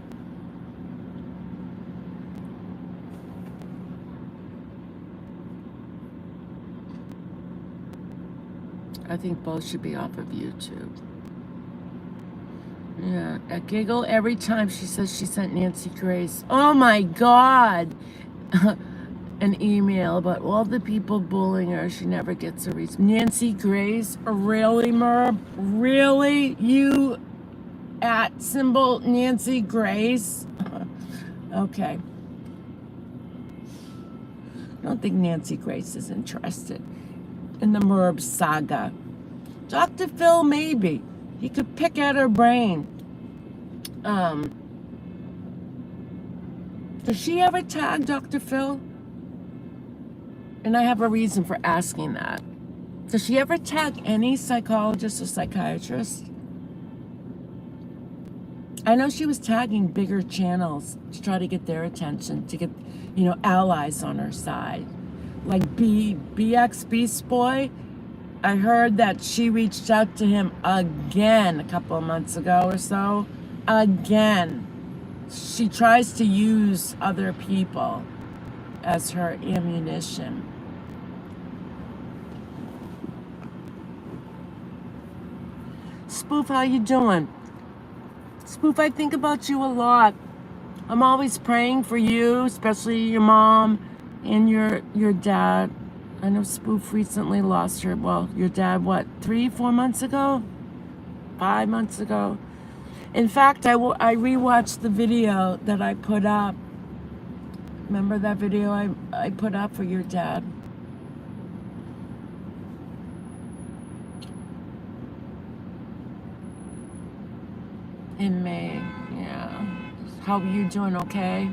A: I think both should be off of YouTube. Yeah, I giggle every time she says she sent Nancy Grace. Oh my God! An email about all the people bullying her. She never gets a reason. Nancy Grace? Really, Merb? Really? You at symbol Nancy Grace? Okay. I don't think Nancy Grace is interested in the Merb saga. Dr. Phil, maybe. He could pick at her brain. Does she ever tag Dr. Phil? And I have a reason for asking that. Does she ever tag any psychologist or psychiatrist? I know she was tagging bigger channels to try to get their attention, to get, allies on her side. Like BX Beast Boy, I heard that she reached out to him again a couple of months ago or so. Again. She tries to use other people as her ammunition. Spoof, how you doing? Spoof, I think about you a lot. I'm always praying for you, especially your mom and your dad. I know Spoof recently lost your dad, 3-4 months ago? 5 months ago? In fact, I rewatched the video that I put up. Remember that video I put up for your dad? In May, yeah. How are you doing, okay?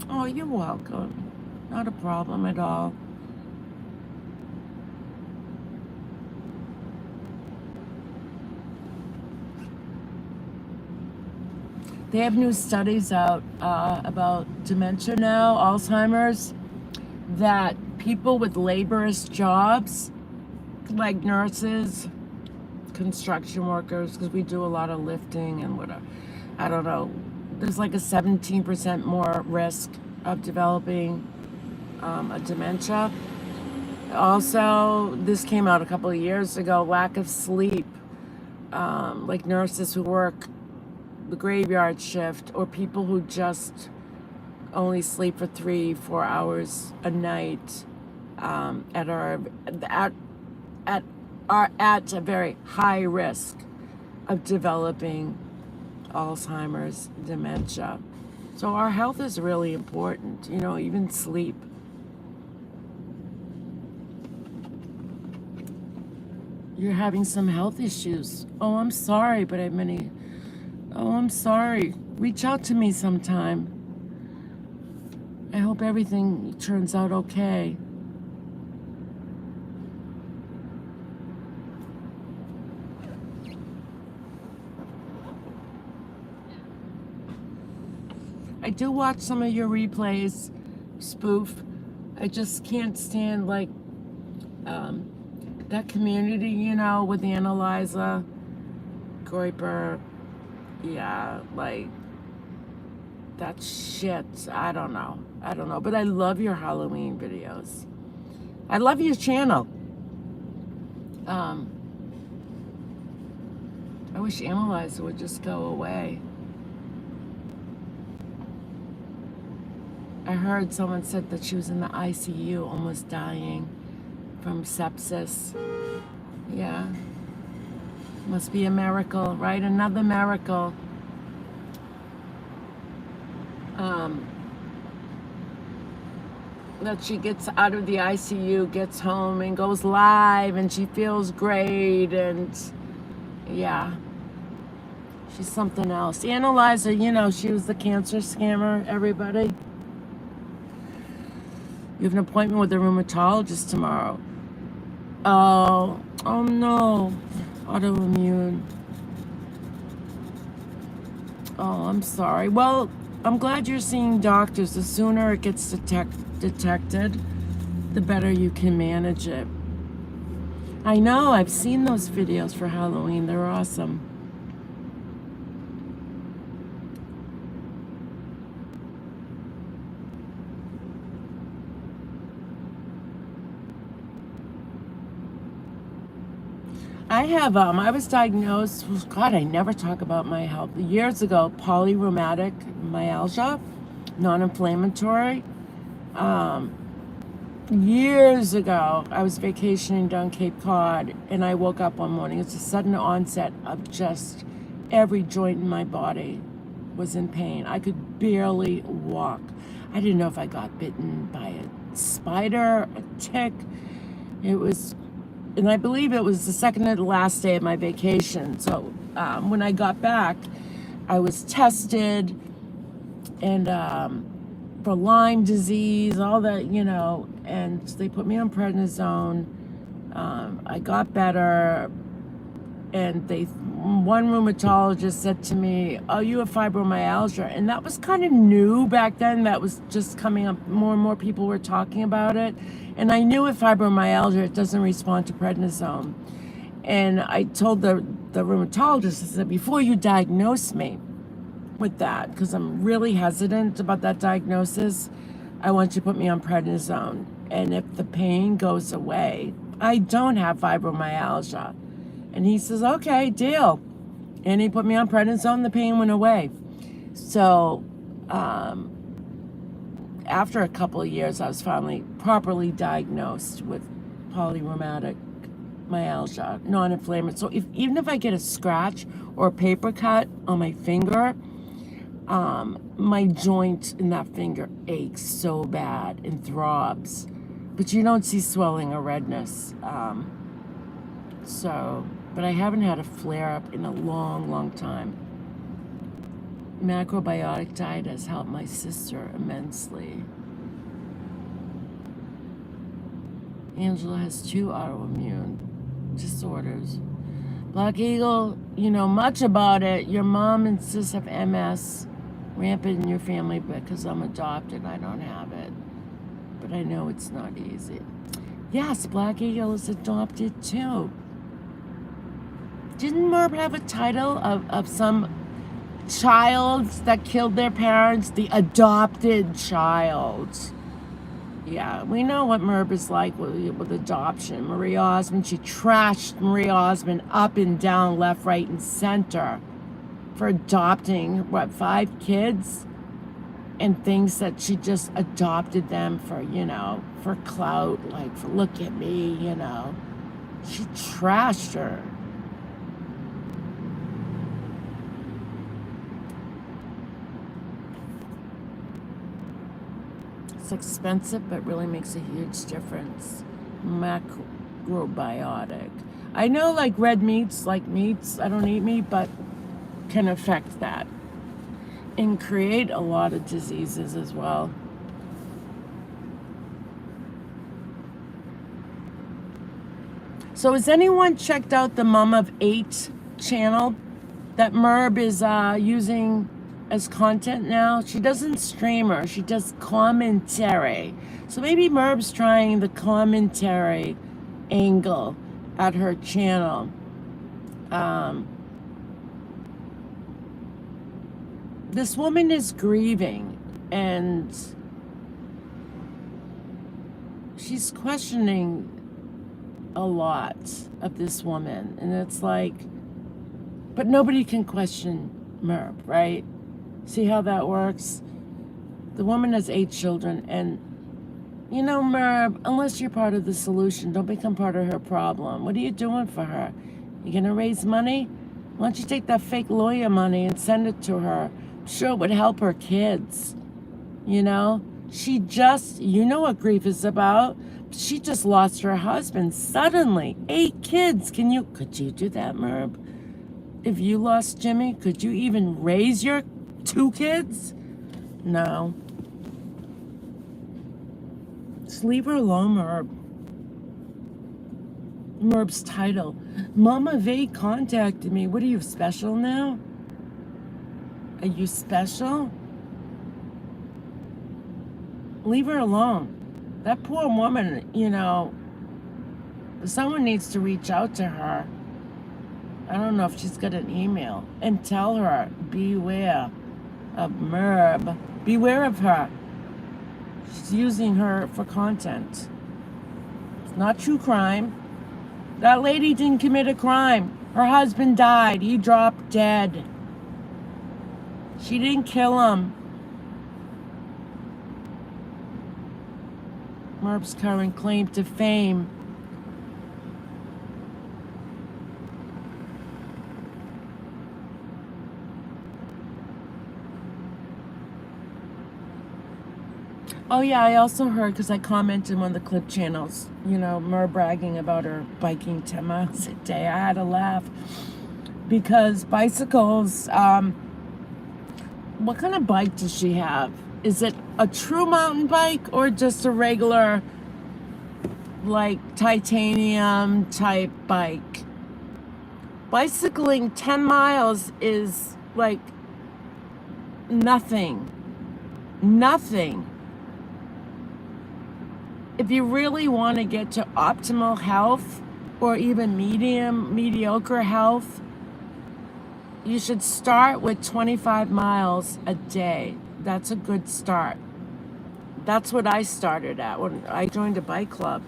A: Oh, you're welcome. Not a problem at all. They have new studies out about dementia now, Alzheimer's, that people with laborious jobs, like nurses, construction workers, because we do a lot of lifting and whatever, I don't know, there's like a 17% more risk of developing a dementia. Also, this came out a couple of years ago, lack of sleep, like nurses who work the graveyard shift, or people who just only sleep for 3-4 hours a night, are at a very high risk of developing Alzheimer's, dementia. So our health is really important, even sleep. You're having some health issues. Oh, I'm sorry, but I'm sorry. Reach out to me sometime. I hope everything turns out okay. I do watch some of your replays, Spoof. I just can't stand, that community, with Annalisa, Groiper. Yeah, that shit. I don't know. But I love your Halloween videos. I love your channel. I wish Annalisa would just go away. I heard someone said that she was in the ICU almost dying from sepsis. Yeah. Must be a miracle, right? Another miracle. that she gets out of the ICU, gets home, and goes live, and she feels great, and yeah, she's something else. Analyzer, she was the cancer scammer, everybody. You have an appointment with a rheumatologist tomorrow. Oh no, autoimmune. Oh, I'm sorry. Well, I'm glad you're seeing doctors. The sooner it gets detected, the better you can manage it. I know, I've seen those videos for Halloween. They're awesome. I was diagnosed, God, I never talk about my health. Years ago, polyrheumatic myalgia, non-inflammatory. Years ago, I was vacationing down Cape Cod, and I woke up one morning. It's a sudden onset of just every joint in my body was in pain. I could barely walk. I didn't know if I got bitten by a spider, a tick. And I believe it was the second to the last day of my vacation. So when I got back, I was tested and for Lyme disease, all that, and they put me on prednisone. I got better, and one rheumatologist said to me, "Oh, you have fibromyalgia," and that was kind of new back then. That was just coming up. More and more people were talking about it, and I knew with fibromyalgia it doesn't respond to prednisone. And I told the rheumatologist, I said, before you diagnose me with that, because I'm really hesitant about that diagnosis, I want you to put me on prednisone, and if the pain goes away, I don't have fibromyalgia. And he says, okay, deal. And he put me on prednisone, the pain went away. So after a couple of years, I was finally properly diagnosed with polyrheumatic myalgia, non-inflammatory. So even if I get a scratch or a paper cut on my finger, my joint in that finger aches so bad and throbs. But you don't see swelling or redness. But I haven't had a flare-up in a long, long time. Macrobiotic diet has helped my sister immensely. Angela has 2 autoimmune disorders. Black Eagle, you know much about it. Your mom and sis have MS, rampant in your family, because I'm adopted, I don't have it. But I know it's not easy. Yes, Black Eagle is adopted too. Didn't Merb have a title of some child that killed their parents? The adopted child. Yeah, we know what Merb is like with adoption. Marie Osmond, she trashed Marie Osmond up and down, left, right, and center for adopting, 5 kids? And thinks that she just adopted them for, for clout, like, for look at me, She trashed her. It's expensive, but really makes a huge difference. Macrobiotic. I know, like, red meats, I don't eat meat, but can affect that and create a lot of diseases as well. So has anyone checked out the Mom of 8 channel that Merb is using as content now? She doesn't stream her, she does commentary. So maybe Merb's trying the commentary angle at her channel. This woman is grieving, and she's questioning a lot of this woman. And it's like, but nobody can question Merb, right? See how that works? The woman has 8 children, and Merb, unless you're part of the solution, don't become part of her problem. What are you doing for her? You gonna raise money? Why don't you take that fake lawyer money and send it to her? Sure, it would help her kids, She just, you know what grief is about. She just lost her husband suddenly. 8 kids. Could you do that, Merb? If you lost Jimmy, could you even raise your 2 kids? No. Just leave her alone, Merb. Merb's title. Mama V contacted me. What are you, special now? Are you special? Leave her alone. That poor woman, someone needs to reach out to her. I don't know if she's got an email. And tell her, beware of Merb. Beware of her. She's using her for content. It's not true crime. That lady didn't commit a crime. Her husband died. He dropped dead. She didn't kill him. Merb's current claim to fame. Oh yeah, I also heard, because I commented on the clip channels, Merb bragging about her biking 10 miles a day. I had to laugh because bicycles, what kind of bike does she have? Is it a true mountain bike or just a regular, like, titanium type bike? Bicycling 10 miles is like nothing. Nothing. If you really want to get to optimal health or even mediocre health, you should start with 25 miles a day. That's a good start. That's what I started at when I joined a bike club.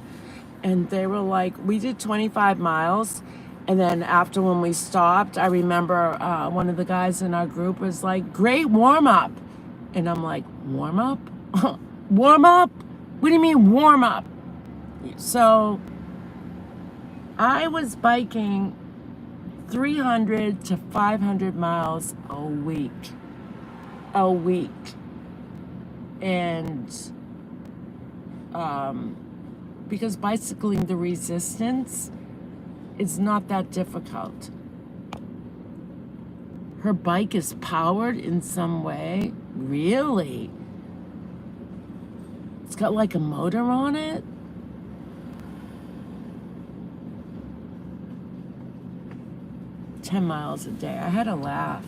A: And they were like, we did 25 miles. And then after when we stopped, I remember one of the guys in our group was like, great warm up. And I'm like, warm up? Warm up? What do you mean warm up? So I was biking 300 to 500 miles a week. And because bicycling the resistance is not that difficult. Her bike is powered in some way. Really? It's got like a motor on it. "10 miles a day." I had to laugh.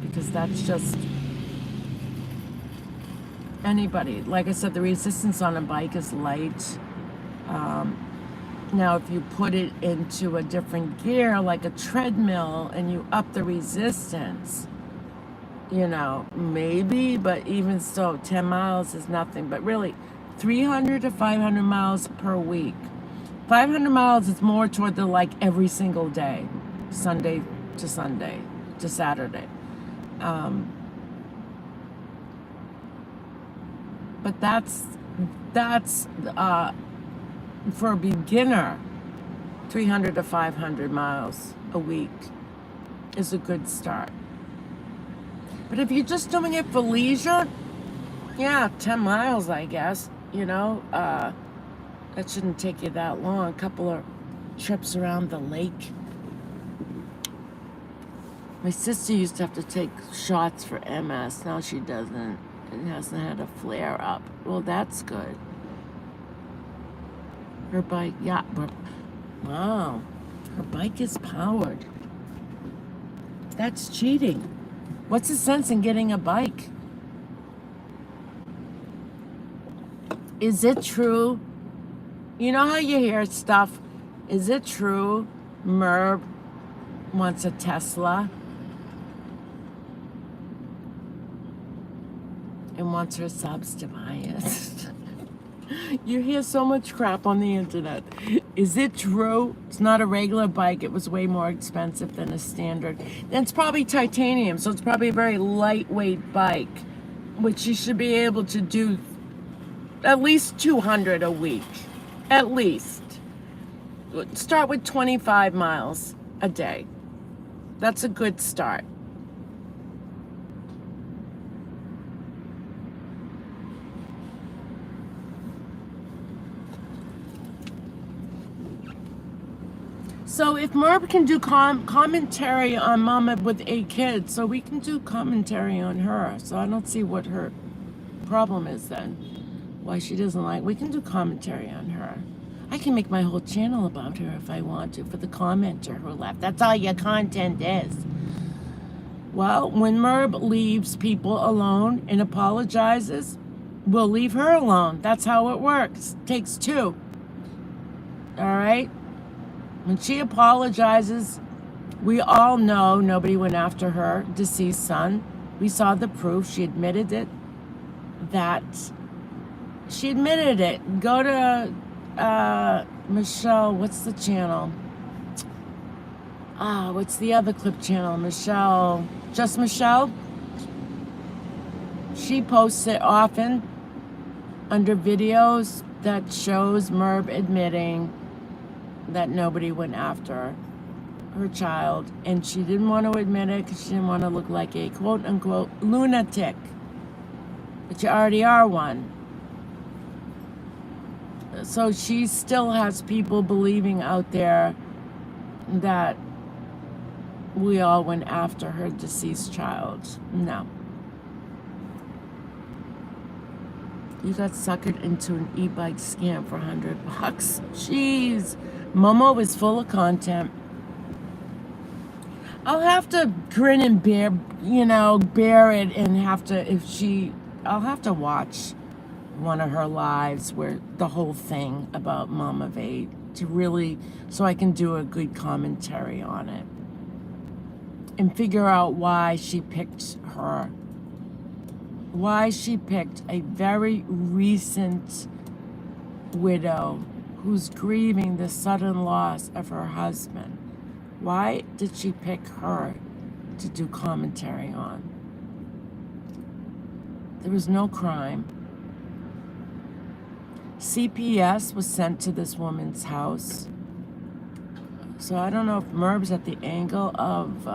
A: Because that's just anybody. Like I said, the resistance on a bike is light. Now, if you put it into a different gear, like a treadmill, and you up the resistance, maybe, but even so, 10 miles is nothing. But really, 300 to 500 miles per week. 500 miles is more toward the every single day, Sunday to Saturday. But that's for a beginner. 300 to 500 miles a week is a good start. But if you're just doing it for leisure, yeah, 10 miles, I guess, that shouldn't take you that long. A couple of trips around the lake. My sister used to have to take shots for MS. Now she doesn't. It hasn't had a flare up. Well, that's good. Her bike, yeah. Wow. Her bike is powered. That's cheating. What's the sense in getting a bike? Is it true? You know how you hear stuff? Is it true Merb wants a Tesla and wants her subs to buy it? You hear so much crap on the internet. Is it true? It's not a regular bike. It was way more expensive than a standard. And it's probably titanium, so it's probably a very lightweight bike, which you should be able to do at least 200 a week. At least. Start with 25 miles a day. That's a good start. So if Merb can do commentary on Mama with 8 kids, so we can do commentary on her. So I don't see what her problem is then. Why she doesn't like. We can do commentary on her. I can make my whole channel about her if I want to for the commenter who left. That's all your content is. Well, when Merb leaves people alone and apologizes, we'll leave her alone. That's how it works. Takes two. All right? When she apologizes, we all know nobody went after her deceased son. We saw the proof. She admitted it. She admitted it. Go to Michelle. What's the channel? What's the other clip channel? Michelle. Just Michelle. She posts it often under videos that shows Merb admitting that nobody went after her child, and she didn't want to admit it because she didn't want to look like a quote-unquote lunatic, but you already are one. So she still has people believing out there that we all went after her deceased child. No. You got suckered into an e-bike scam for $100. Jeez. Momo is full of content. I'll have to grin and bear it and I'll have to watch one of her lives where the whole thing about Mama Vade so I can do a good commentary on it and figure out why she picked her. Why she picked a very recent widow who's grieving the sudden loss of her husband. Why did she pick her to do commentary on? There was no crime. CPS was sent to this woman's house. So I don't know if Merb's at the angle of,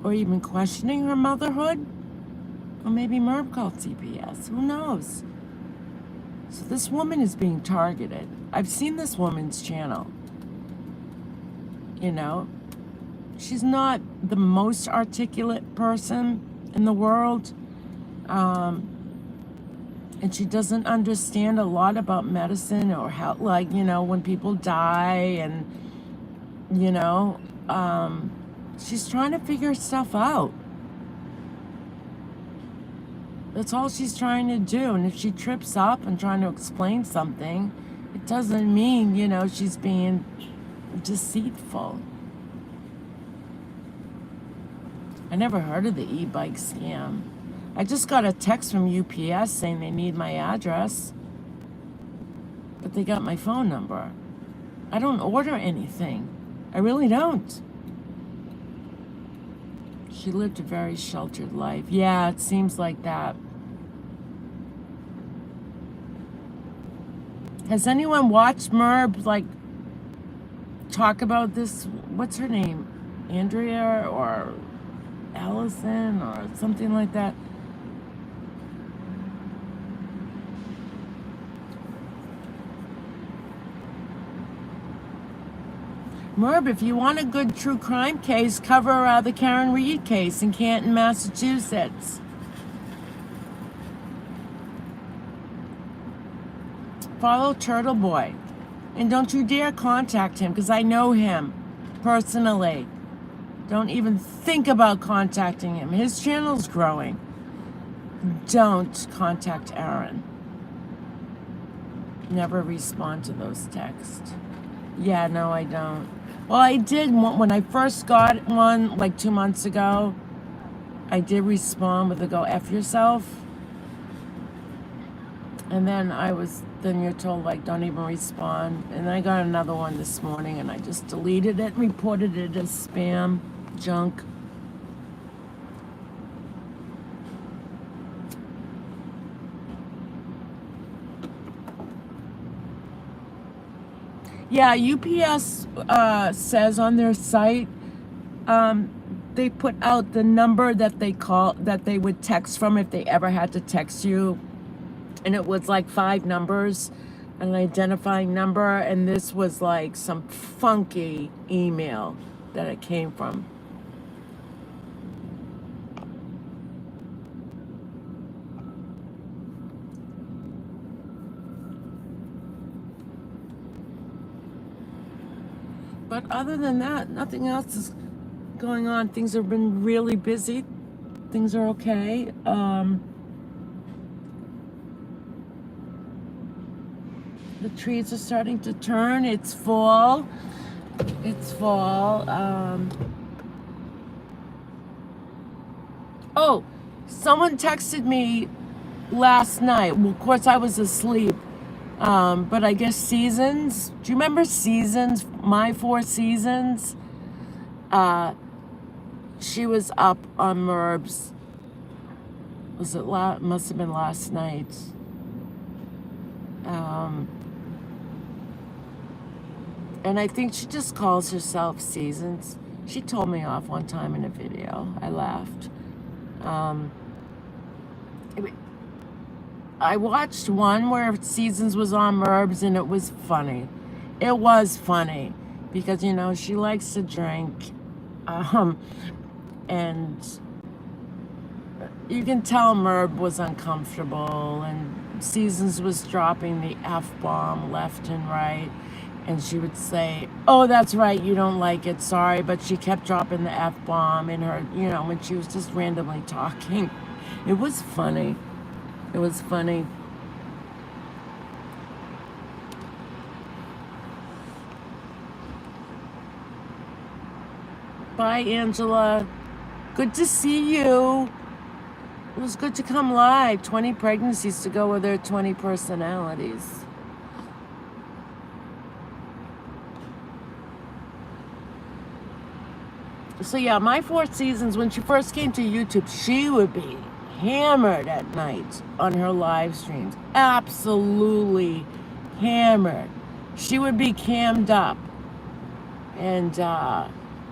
A: or even questioning her motherhood. Or maybe Merb called CPS. Who knows? So this woman is being targeted. I've seen this woman's channel. She's not the most articulate person in the world. And she doesn't understand a lot about medicine or how, when people die and, she's trying to figure stuff out. That's all she's trying to do. And if she trips up and trying to explain something, it doesn't mean, she's being deceitful. I never heard of the e-bike scam. I just got a text from UPS saying they need my address, but they got my phone number. I don't order anything. I really don't. She lived a very sheltered life. Yeah, it seems like that. Has anyone watched Merb, talk about this? What's her name? Andrea or Allison or something like that? Merb, if you want a good true crime case, cover the Karen Reed case in Canton, Massachusetts. Follow Turtle Boy. And don't you dare contact him, because I know him personally. Don't even think about contacting him. His channel's growing. Don't contact Aaron. Never respond to those texts. Yeah, no, I don't. Well, I did when I first got one, 2 months ago. I did respond with a go F yourself. And then you're told, don't even respond. And I got another one this morning, and I just deleted it and reported it as spam, junk. Yeah, UPS says on their site, they put out the number that they would text from if they ever had to text you. And it was 5 numbers. an identifying number, and this was like some funky email that it came from. But other than that, nothing else is going on. Things have been really busy. Things are okay. The trees are starting to turn. It's fall. It's fall. Oh, someone texted me last night. Well, of course, I was asleep. But I guess Seasons. Do you remember Seasons? My Four Seasons? She was up on MRBs. Was it must have been last night. And I think she just calls herself Seasons. She told me off one time in a video. I laughed. I watched one where Seasons was on MRBs, and it was funny. It was funny because, you know, she likes to drink. And you can tell MRB was uncomfortable, and Seasons was dropping the F-bomb left and right. And she would say, "Oh, that's right, you don't like it, sorry." But she kept dropping the F-bomb in her, you know, when she was just randomly talking. It was funny. It was funny. Bye, Angela. Good to see you. It was good to come live. 20 pregnancies to go with their 20 personalities. So yeah, My Four Seasons, when she first came to YouTube, she would be hammered at night on her live streams. Absolutely hammered. She would be cammed up. And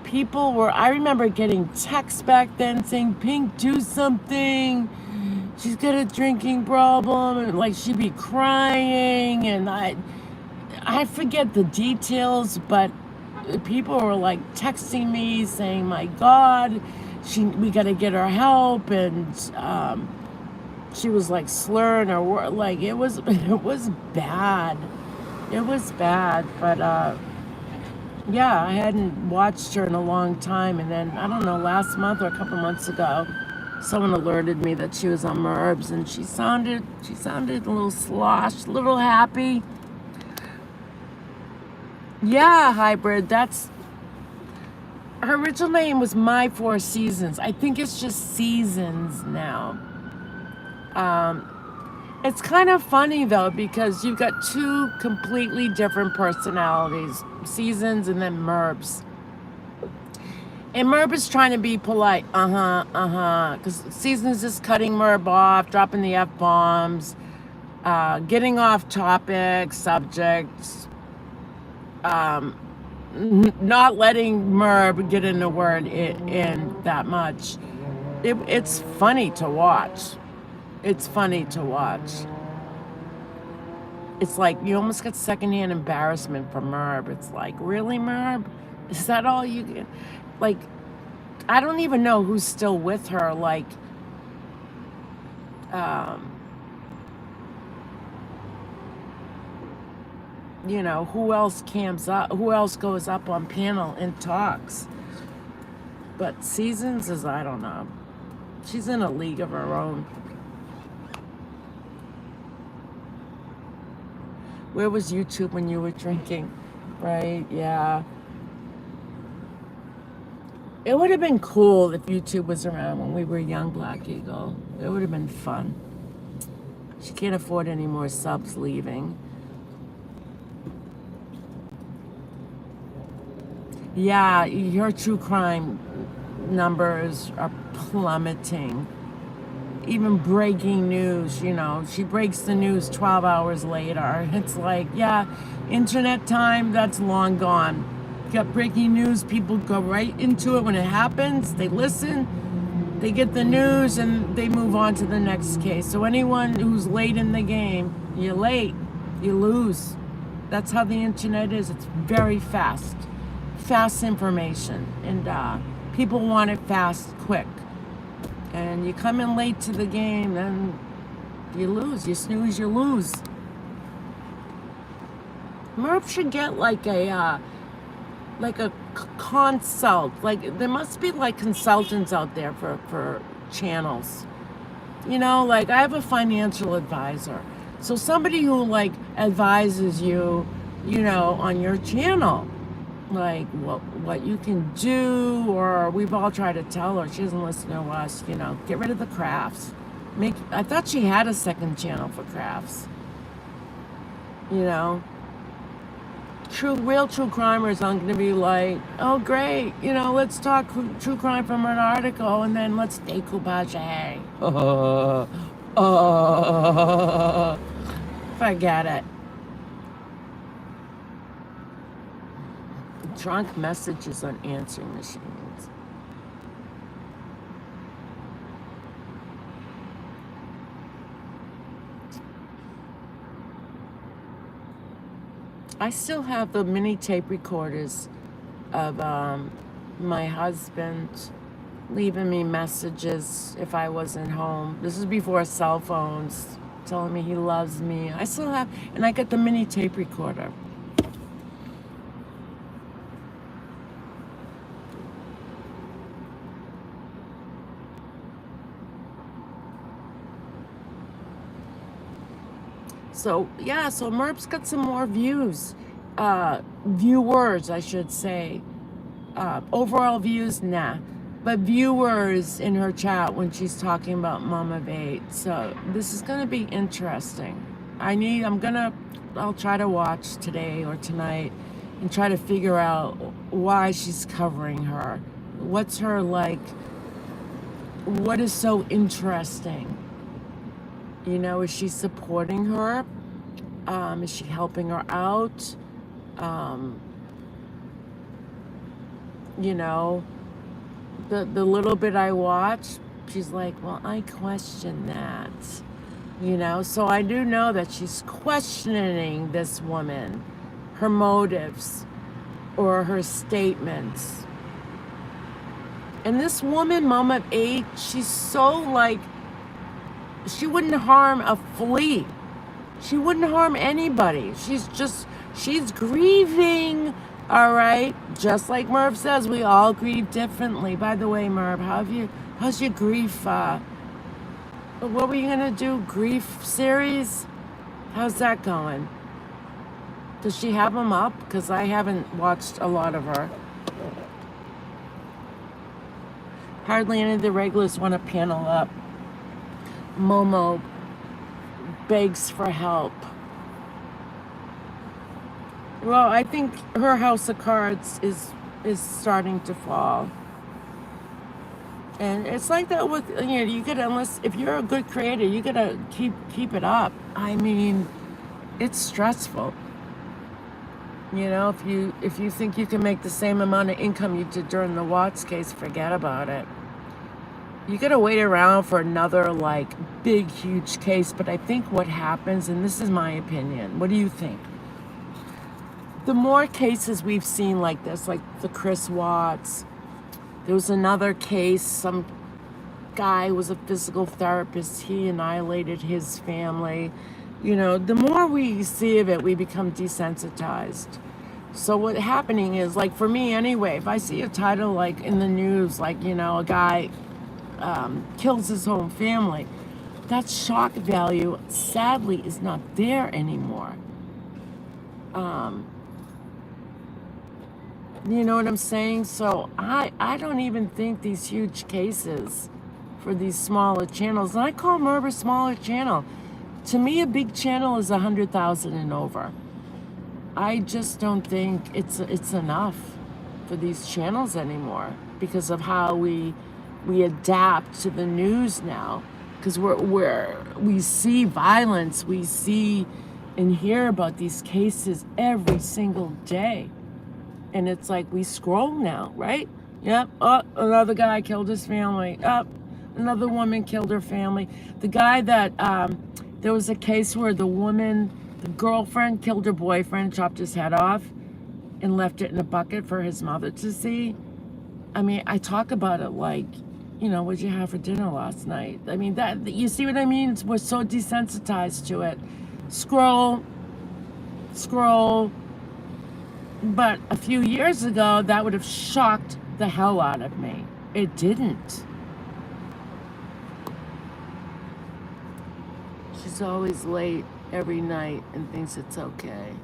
A: people were, I remember getting texts back then saying, "Pink, do something. She's got a drinking problem." And like she'd be crying, and I forget the details, but people were like texting me saying, "My God, we got to get her help," and she was like slurring her word. Like it was bad. It was bad, but yeah, I hadn't watched her in a long time, and then I don't know, last month or a couple months ago, someone alerted me that she was on MRBs, and she sounded a little sloshed, a little happy. Yeah, Hybrid, that's her original name was My Four Seasons. I think it's just Seasons now. It's kind of funny though, because you've got two completely different personalities, Seasons and then MRBs. And MRB is trying to be polite, because Seasons is cutting MRB off, dropping the F-bombs, getting off topic, subjects, not letting MRB get in the word in that much. It's funny to watch. It's funny to watch. It's like you almost get secondhand embarrassment from MRB. It's like, really, MRB? Is that all you get? Like, I don't even know who's still with her. Like, you know, who else cams up? Who else goes up on panel and talks? But Seasons is, I don't know. She's in a league of her own. Where was YouTube when you were drinking? Right, yeah. It would have been cool if YouTube was around when we were young, Black Eagle. It would have been fun. She can't afford any more subs leaving. Yeah, your true crime numbers are plummeting. Even breaking news, you know, she breaks the news 12 hours later. It's like, yeah, internet time, that's long gone. You got breaking news, people go right into it when it happens. They listen, they get the news, and they move on to the next case. So anyone who's late in the game, you're late. You lose. That's how the internet is. It's very fast. Fast information. And people want it fast, quick. And you come in late to the game, then you lose. You snooze, you lose. Merv should get like a consult. Like, there must be like consultants out there for channels. You know, like, I have a financial advisor. So somebody who like advises you, you know, on your channel, like what you can do, or we've all tried to tell her, she doesn't listen to us, you know, get rid of the crafts. I thought she had a second channel for crafts. You know, real true crimers aren't going to be like, oh great, you know, let's talk true crime from an article and then let's decoupage. Forget it. Drunk messages on answering machines. I still have the mini tape recorders of my husband leaving me messages if I wasn't home. This is before cell phones, telling me he loves me. I still have, and I got the mini tape recorder. So, yeah, so Merp's got some more viewers, I should say. Overall views, nah. But viewers in her chat when she's talking about Mom of 8. So this is going to be interesting. I'll try to watch today or tonight and try to figure out why she's covering her. What's her, like, what is so interesting? You know, is she supporting her? Is she helping her out? You know, the little bit I watch, she's like, well, I question that. You know, so I do know that she's questioning this woman, her motives, or her statements. And this woman, Mom of 8, she's so like, she wouldn't harm a flea. She wouldn't harm anybody. She's grieving, all right? Just like Merv says, we all grieve differently. By the way, Merv, how's your grief? What were you gonna do? Grief series? How's that going? Does she have them up? Because I haven't watched a lot of her. Hardly any of the regulars want to panel up. Momo begs for help. Well, I think her house of cards is starting to fall. And it's like that with, you know, you gotta, unless, if you're a good creator, you gotta keep it up. I mean, it's stressful. You know, if you think you can make the same amount of income you did during the Watts case, forget about it. You gotta wait around for another, like, big, huge case. But I think what happens, and this is my opinion, what do you think? The more cases we've seen like this, like the Chris Watts, there was another case, some guy was a physical therapist, he annihilated his family. You know, the more we see of it, we become desensitized. So what's happening is, like, for me anyway, if I see a title like in the news, like, you know, a guy kills his whole family, that shock value sadly is not there anymore. You know what I'm saying? So I don't even think these huge cases for these smaller channels, and I call Merv a smaller channel. To me, a big channel is 100,000 and over. I just don't think it's enough for these channels anymore because of how we adapt to the news now. Because we see violence, we see and hear about these cases every single day. And it's like we scroll now, right? Yep, oh, another guy killed his family. Oh, another woman killed her family. The guy that, there was a case where the woman The girlfriend killed her boyfriend, chopped his head off, and left it in a bucket for his mother to see. I mean, I talk about it like, what'd you have for dinner last night? I mean, that, you see what I mean? We're so desensitized to it. Scroll. But a few years ago, that would have shocked the hell out of me. It didn't. She's always late every night and thinks it's okay.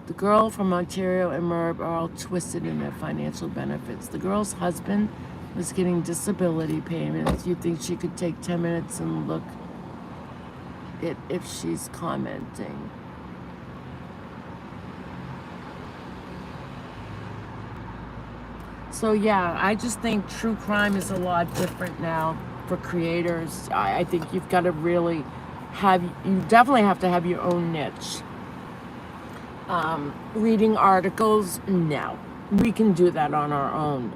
A: The girl from Ontario and MRB are all twisted in their financial benefits. The girl's husband was getting disability payments. You'd think she could take 10 minutes and look at if she's commenting. So yeah, I just think true crime is a lot different now for creators. I think you've got to really you definitely have to have your own niche. Reading articles, no. We can do that on our own.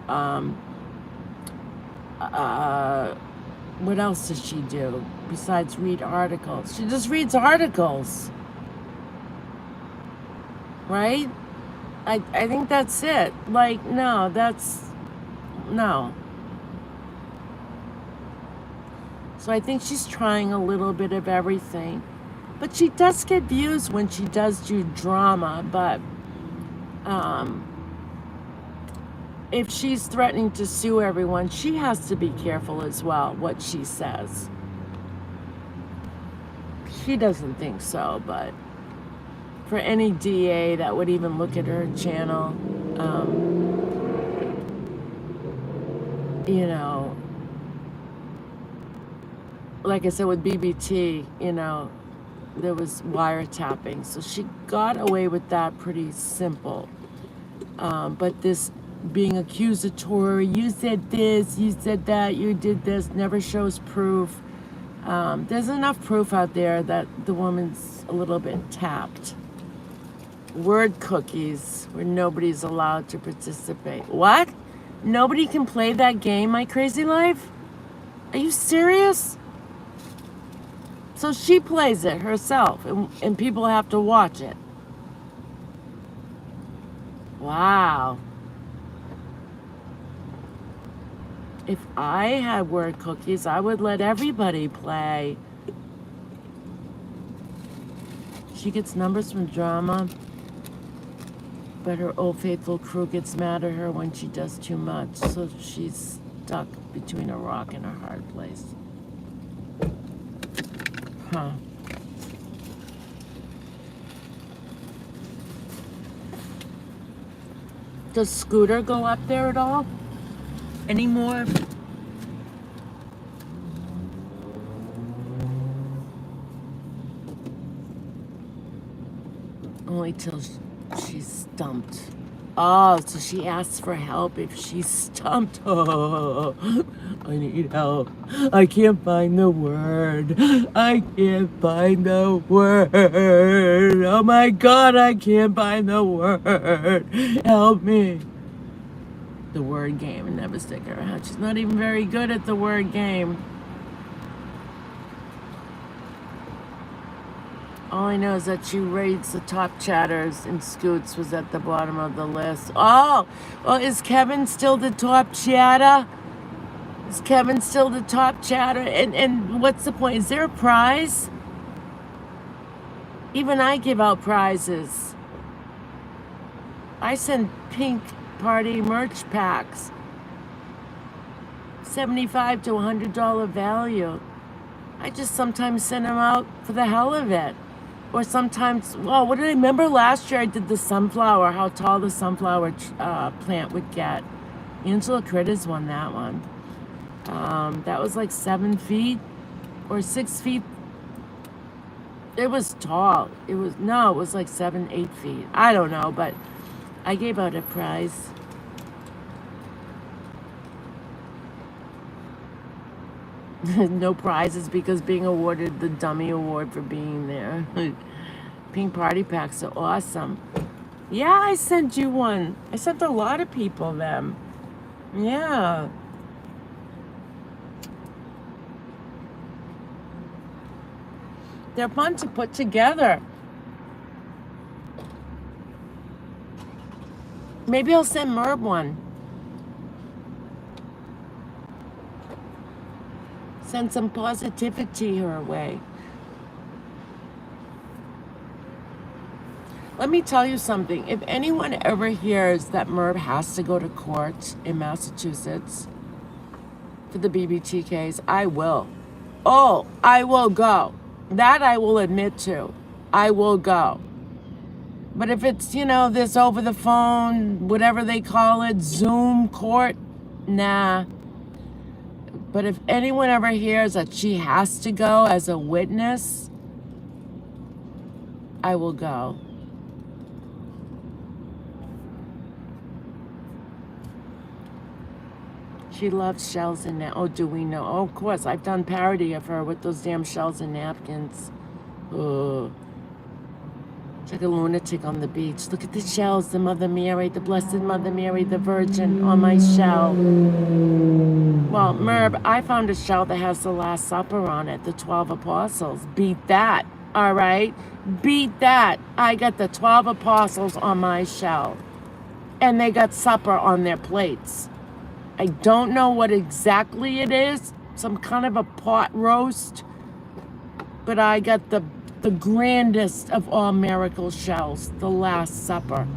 A: What else does she do besides read articles? She just reads articles. Right? I think that's it. Like, no. So I think she's trying a little bit of everything. But she does get views when she does do drama. But if she's threatening to sue everyone, she has to be careful as well what she says. She doesn't think so, but for any DA that would even look at her channel, like I said with BBT, there was wiretapping, so she got away with that pretty simple. But this being accusatory, you said this, you said that, you did this, never shows proof. There's enough proof out there that the woman's a little bit tapped. Word cookies where nobody's allowed to participate. What? Nobody can play that game, My Crazy Life? Are you serious? So she plays it herself, and people have to watch it. Wow. If I had word cookies, I would let everybody play. She gets numbers from drama, but her old faithful crew gets mad at her when she does too much, so she's stuck between a rock and a hard place. Huh. Does Scooter go up there at all anymore? Only till she's stumped. Oh, so she asks for help if she's stumped. Oh, I need help. I can't find the word. I can't find the word. Oh my God, I can't find the word. Help me. The word game and never stick around. She's not even very good at the word game. All I know is that she rates the top chatters, and Scoots was at the bottom of the list. Oh, well, is Kevin still the top chatter? Is Kevin still the top chatter? And what's the point? Is there a prize? Even I give out prizes. I send pink party merch packs. $75 to $100 value. I just sometimes send them out for the hell of it. Or sometimes, what did I remember last year? I did the sunflower, how tall the sunflower plant would get. Angela Critters won that one. That was like 7 feet or 6 feet. It was tall. It was like 7, 8 feet. I don't know, but I gave out a prize. No prizes because being awarded the dummy award for being there. Pink party packs are awesome. Yeah, I sent you one. I sent a lot of people them. Yeah. They're fun to put together. Maybe I'll send Merb one. Send some positivity her way. Let me tell you something. If anyone ever hears that Merb has to go to court in Massachusetts for the BBTKs, I will. Oh, I will go. That I will admit to. I will go. But if it's, this over the phone, whatever they call it, Zoom court, nah. But if anyone ever hears that she has to go as a witness, I will go. She loves shells and napkins. Oh, do we know? Oh, of course. I've done parody of her with those damn shells and napkins. Oh. It's like a lunatic on the beach. Look at the shells, the Mother Mary, the Blessed Mother Mary, the Virgin on my shell. Well, Merb, I found a shell that has the Last Supper on it, the 12 Apostles. Beat that, all right? Beat that. I got the 12 Apostles on my shell. And they got supper on their plates. I don't know what exactly it is, some kind of a pot roast, but I got the grandest of all miracle shells, the Last Supper.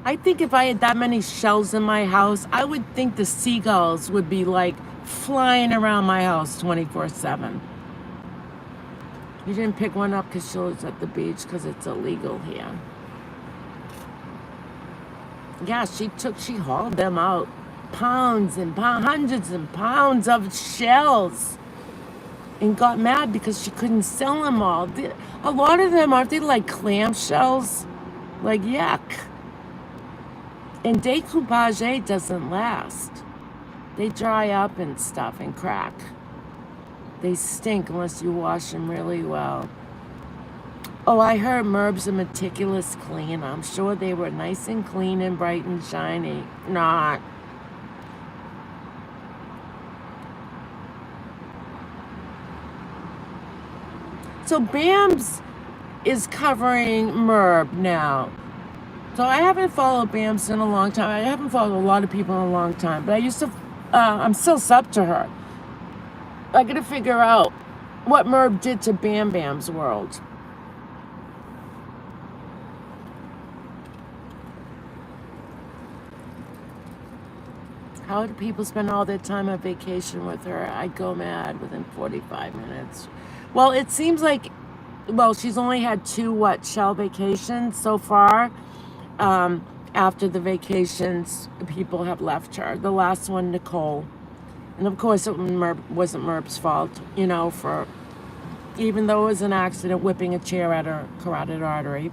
A: I think if I had that many shells in my house, I would think the seagulls would be like flying around my house 24/7. You didn't pick one up because she was at the beach because it's illegal here. Yeah, she hauled them out. Pounds and hundreds of pounds of shells. And got mad because she couldn't sell them all. A lot of them, aren't they like clam shells? Like, yuck. And decoupage doesn't last. They dry up and stuff and crack. They stink unless you wash them really well. Oh, I heard Merb's a meticulous clean. I'm sure they were nice and clean and bright and shiny. Not. So Bams is covering Merb now. So I haven't followed Bams in a long time. I haven't followed a lot of people in a long time. But I used to, I'm still sub to her. I gotta figure out what Merb did to Bam Bam's world. How do people spend all their time on vacation with her? I go mad within 45 minutes. Well, it seems like, she's only had 2 shell vacations so far. After the vacations, people have left her. The last one, Nicole. And of course, it wasn't Merb's fault, even though it was an accident, whipping a chair at her carotid artery,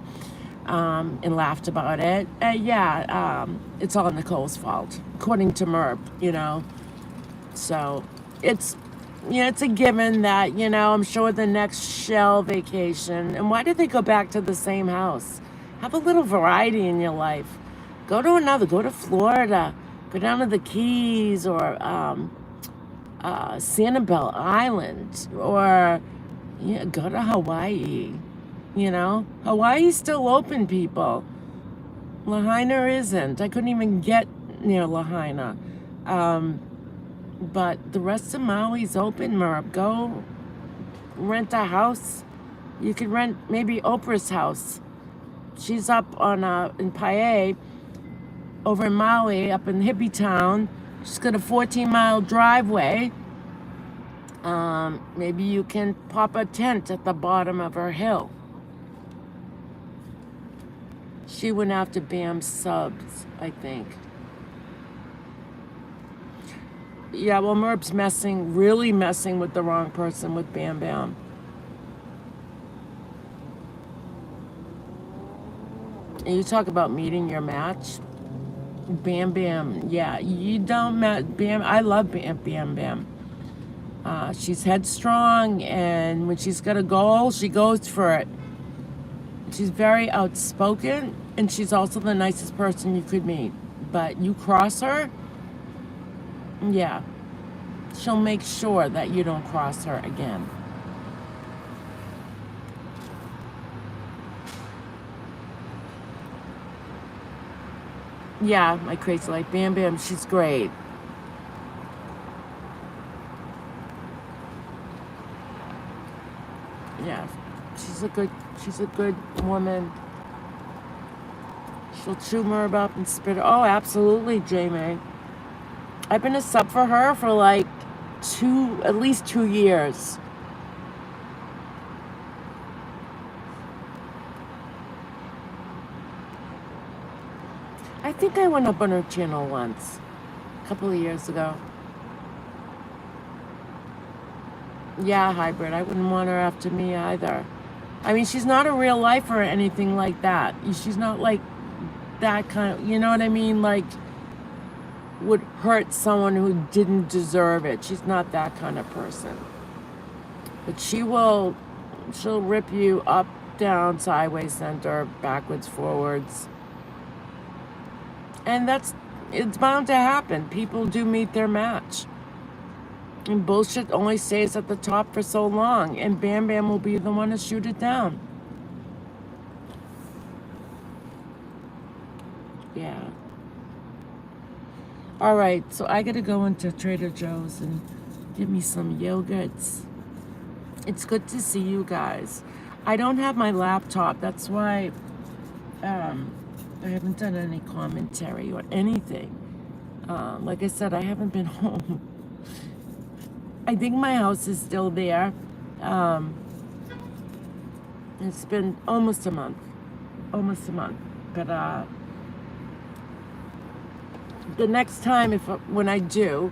A: and laughed about it. It's all Nicole's fault, according to Merb, So it's a given that, I'm sure the next shell vacation, and why did they go back to the same house? Have a little variety in your life. Go to Florida, go down to the Keys, or Sanibel Island, or go to Hawaii. Hawaii's still open, people. Lahaina isn't. I couldn't even get near Lahaina. But the rest of Maui's open, Merb. Go rent a house. You could rent maybe Oprah's house. She's up on in Paia, over in Maui, up in Hippie Town. She's got a 14-mile driveway. Maybe you can pop a tent at the bottom of her hill. She went after Bam's subs, I think. Yeah, well, Merb's really messing with the wrong person with Bam Bam. And you talk about meeting your match. Bam Bam, yeah, you don't met Bam. I love Bam Bam. She's headstrong, and when she's got a goal, she goes for it. She's very outspoken, and she's also the nicest person you could meet. But you cross her, yeah, she'll make sure that you don't cross her again. Yeah, my crazy life. Bam Bam, she's great. Yeah, she's a good woman. She'll chew Merb up and spit it. Oh, absolutely, Jamie. I've been a sub for her for like at least 2 years. I think I went up on her channel once, a couple of years ago. Yeah, hybrid. I wouldn't want her after me either. I mean, she's not a real lifer or anything like that. She's not like that kind of, you know what I mean? Like, would hurt someone who didn't deserve it. She's not that kind of person. But she'll rip you up, down, sideways, center, backwards, forwards. And it's bound to happen. People do meet their match. And bullshit only stays at the top for so long. And Bam Bam will be the one to shoot it down. Yeah. All right, so I gotta go into Trader Joe's and get me some yogurts. It's good to see you guys. I don't have my laptop. That's why I haven't done any commentary or anything. Like I said, I haven't been home. I think my house is still there. It's been almost a month. But the next time, when I do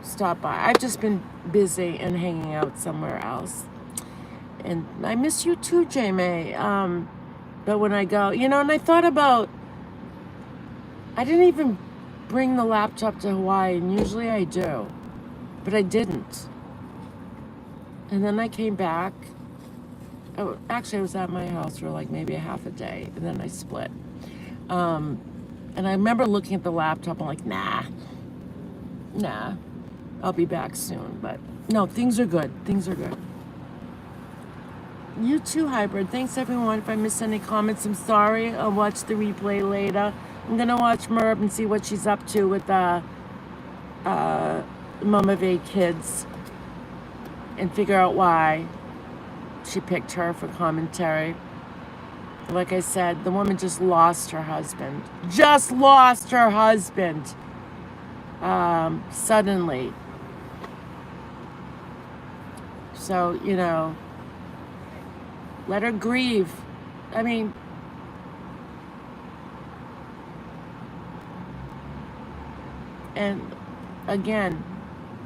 A: stop by, I've just been busy and hanging out somewhere else. And I miss you too, Jamie. But when I go, and I thought about, I didn't even bring the laptop to Hawaii, and usually I do, but I didn't. And then I came back. Actually, I was at my house for like maybe a half a day, and then I split. And I remember looking at the laptop, I'm like, nah, I'll be back soon. But no, things are good. You too, Hybrid. Thanks, everyone. If I missed any comments, I'm sorry. I'll watch the replay later. I'm going to watch Merb and see what she's up to with MO8K kids and figure out why she picked her for commentary. Like I said, the woman just lost her husband. Suddenly. So, let her grieve. I mean, and again,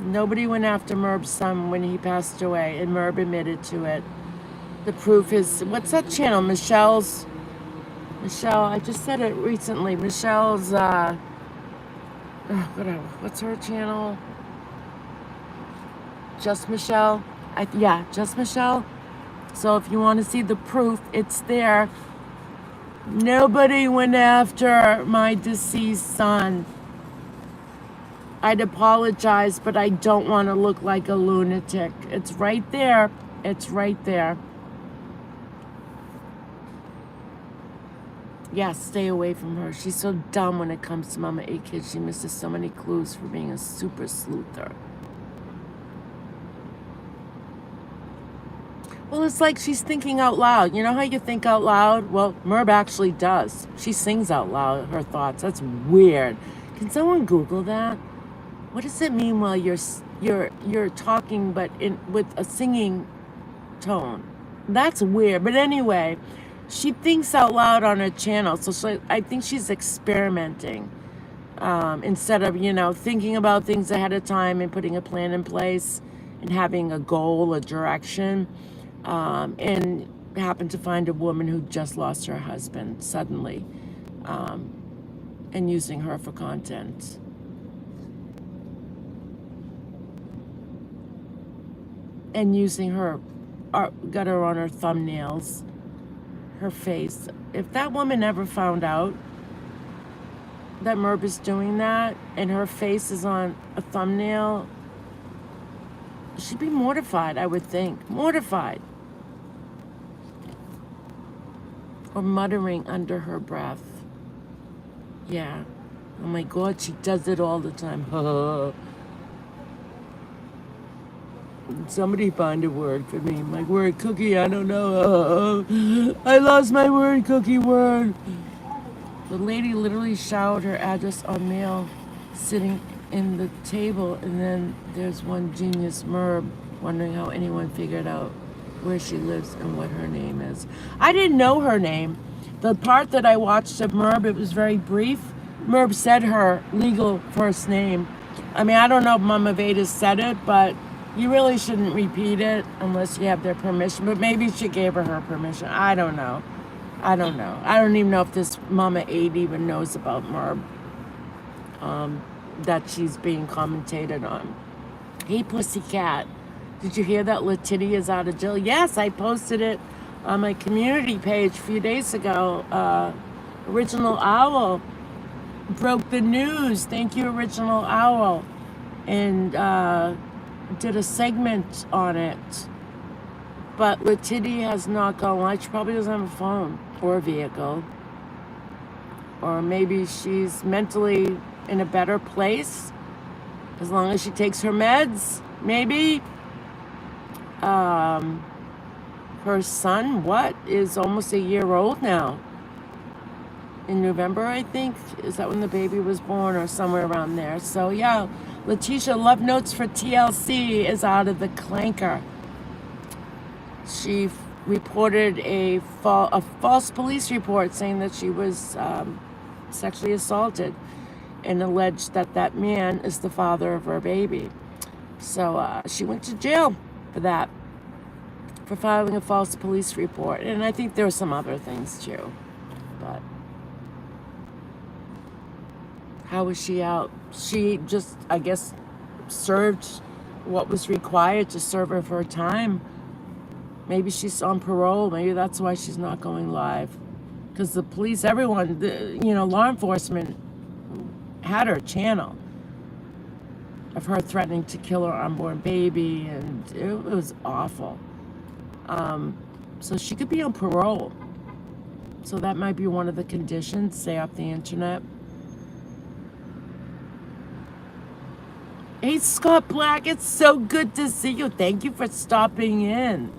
A: nobody went after Merb's son when he passed away, and Merb admitted to it. The proof is, what's that channel? Michelle, I just said it recently. Michelle's, whatever. What's her channel? Just Michelle? Just Michelle. So if you want to see the proof, it's there. Nobody went after my deceased son. I'd apologize, but I don't want to look like a lunatic. It's right there. Yeah, stay away from her. She's so dumb when it comes to MO8K. She misses so many clues for being a super sleuther. Well, it's like she's thinking out loud. You know how you think out loud? Well, Merb actually does. She sings out loud her thoughts. That's weird. Can someone Google that? What does it mean while you're talking but with a singing tone? That's weird. But anyway, she thinks out loud on her channel, so I think she's experimenting instead of, thinking about things ahead of time and putting a plan in place and having a goal, a direction, and happened to find a woman who just lost her husband suddenly and using her for content. And using her, got her on her thumbnails. Her face. If that woman ever found out that Merb is doing that and her face is on a thumbnail, she'd be mortified, I would think. Mortified. Or muttering under her breath. Yeah. Oh my God, she does it all the time. Somebody find a word for me. My word cookie, I don't know. I lost my word cookie word. The lady literally showered her address on mail sitting in the table, and then there's one genius MRB wondering how anyone figured out where she lives and what her name is. I didn't know her name. The part that I watched of MRB, it was very brief. MRB said her legal first name. I mean, I don't know if Mama Veda said it, but you really shouldn't repeat it unless you have their permission. But maybe she gave her permission. I don't know. I don't even know if this Mama 8 even knows about MRB, that she's being commentated on. Hey, Pussycat. Did you hear that Letitia is out of jail? Yes, I posted it on my community page a few days ago. Original Owl broke the news. Thank you, Original Owl. And did a segment on it. But Letitia has not gone live. She probably doesn't have a phone or a vehicle. Or maybe she's mentally in a better place as long as she takes her meds, maybe. Her son, is almost a year old now. In November, I think. Is that when the baby was born or somewhere around there? So yeah, Letitia, Love Notes for TLC is out of the clanker. She reported a false police report saying that she was sexually assaulted and alleged that that man is the father of her baby. So she went to jail for that, for filing a false police report. And I think there were some other things too. But how was she out? She just, I guess, served what was required to serve her for a time. Maybe she's on parole. Maybe that's why she's not going live. Because the police, everyone, law enforcement had her channel of her threatening to kill her unborn baby, and it was awful. So she could be on parole. So that might be one of the conditions, stay off the internet. Hey, Scott Black, it's so good to see you. Thank you for stopping in.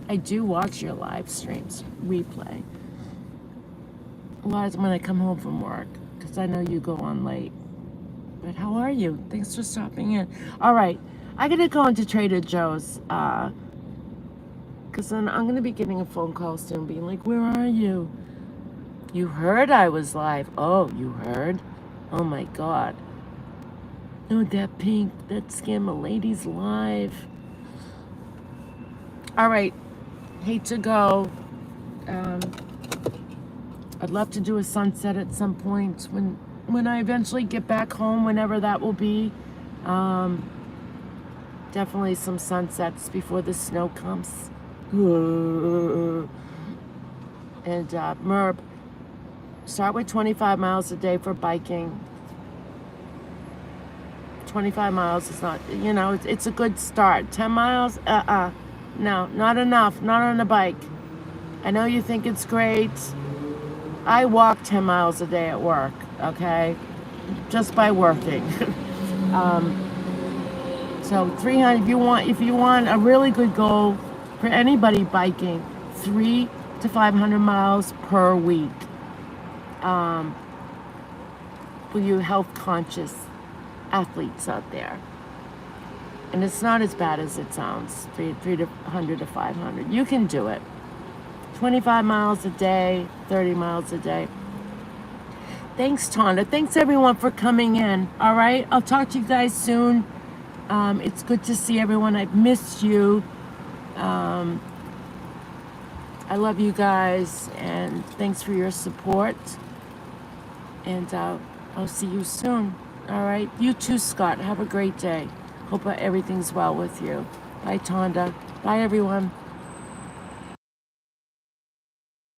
A: I do watch your live streams, replay. A lot when I come home from work, because I know you go on late. But how are you? Thanks for stopping in. All right, I gotta go into Trader Joe's, because then I'm gonna be getting a phone call soon, being like, "Where are you? You heard I was live." Oh, you heard? Oh my God. Oh, that pink, that scammer lady's live. All right, hate to go. I'd love to do a sunset at some point when I eventually get back home, whenever that will be. Definitely some sunsets before the snow comes. And MRB, start with 25 miles a day for biking. 25 miles is not, it's a good start. 10 miles, no, not enough, not on a bike. I know you think it's great. I walk 10 miles a day at work, okay? Just by working. So 300, if you want a really good goal for anybody biking, 300 to 500 miles per week. For you health conscious athletes out there. And it's not as bad as it sounds, 300 to 500. You can do it. 25 miles a day, 30 miles a day. Thanks, Tonda. Thanks, everyone, for coming in. All right? I'll talk to you guys soon. It's good to see everyone. I've missed you. I love you guys, and thanks for your support. And I'll see you soon. All right? You too, Scott. Have a great day. Hope everything's well with you. Bye, Tonda. Bye, everyone.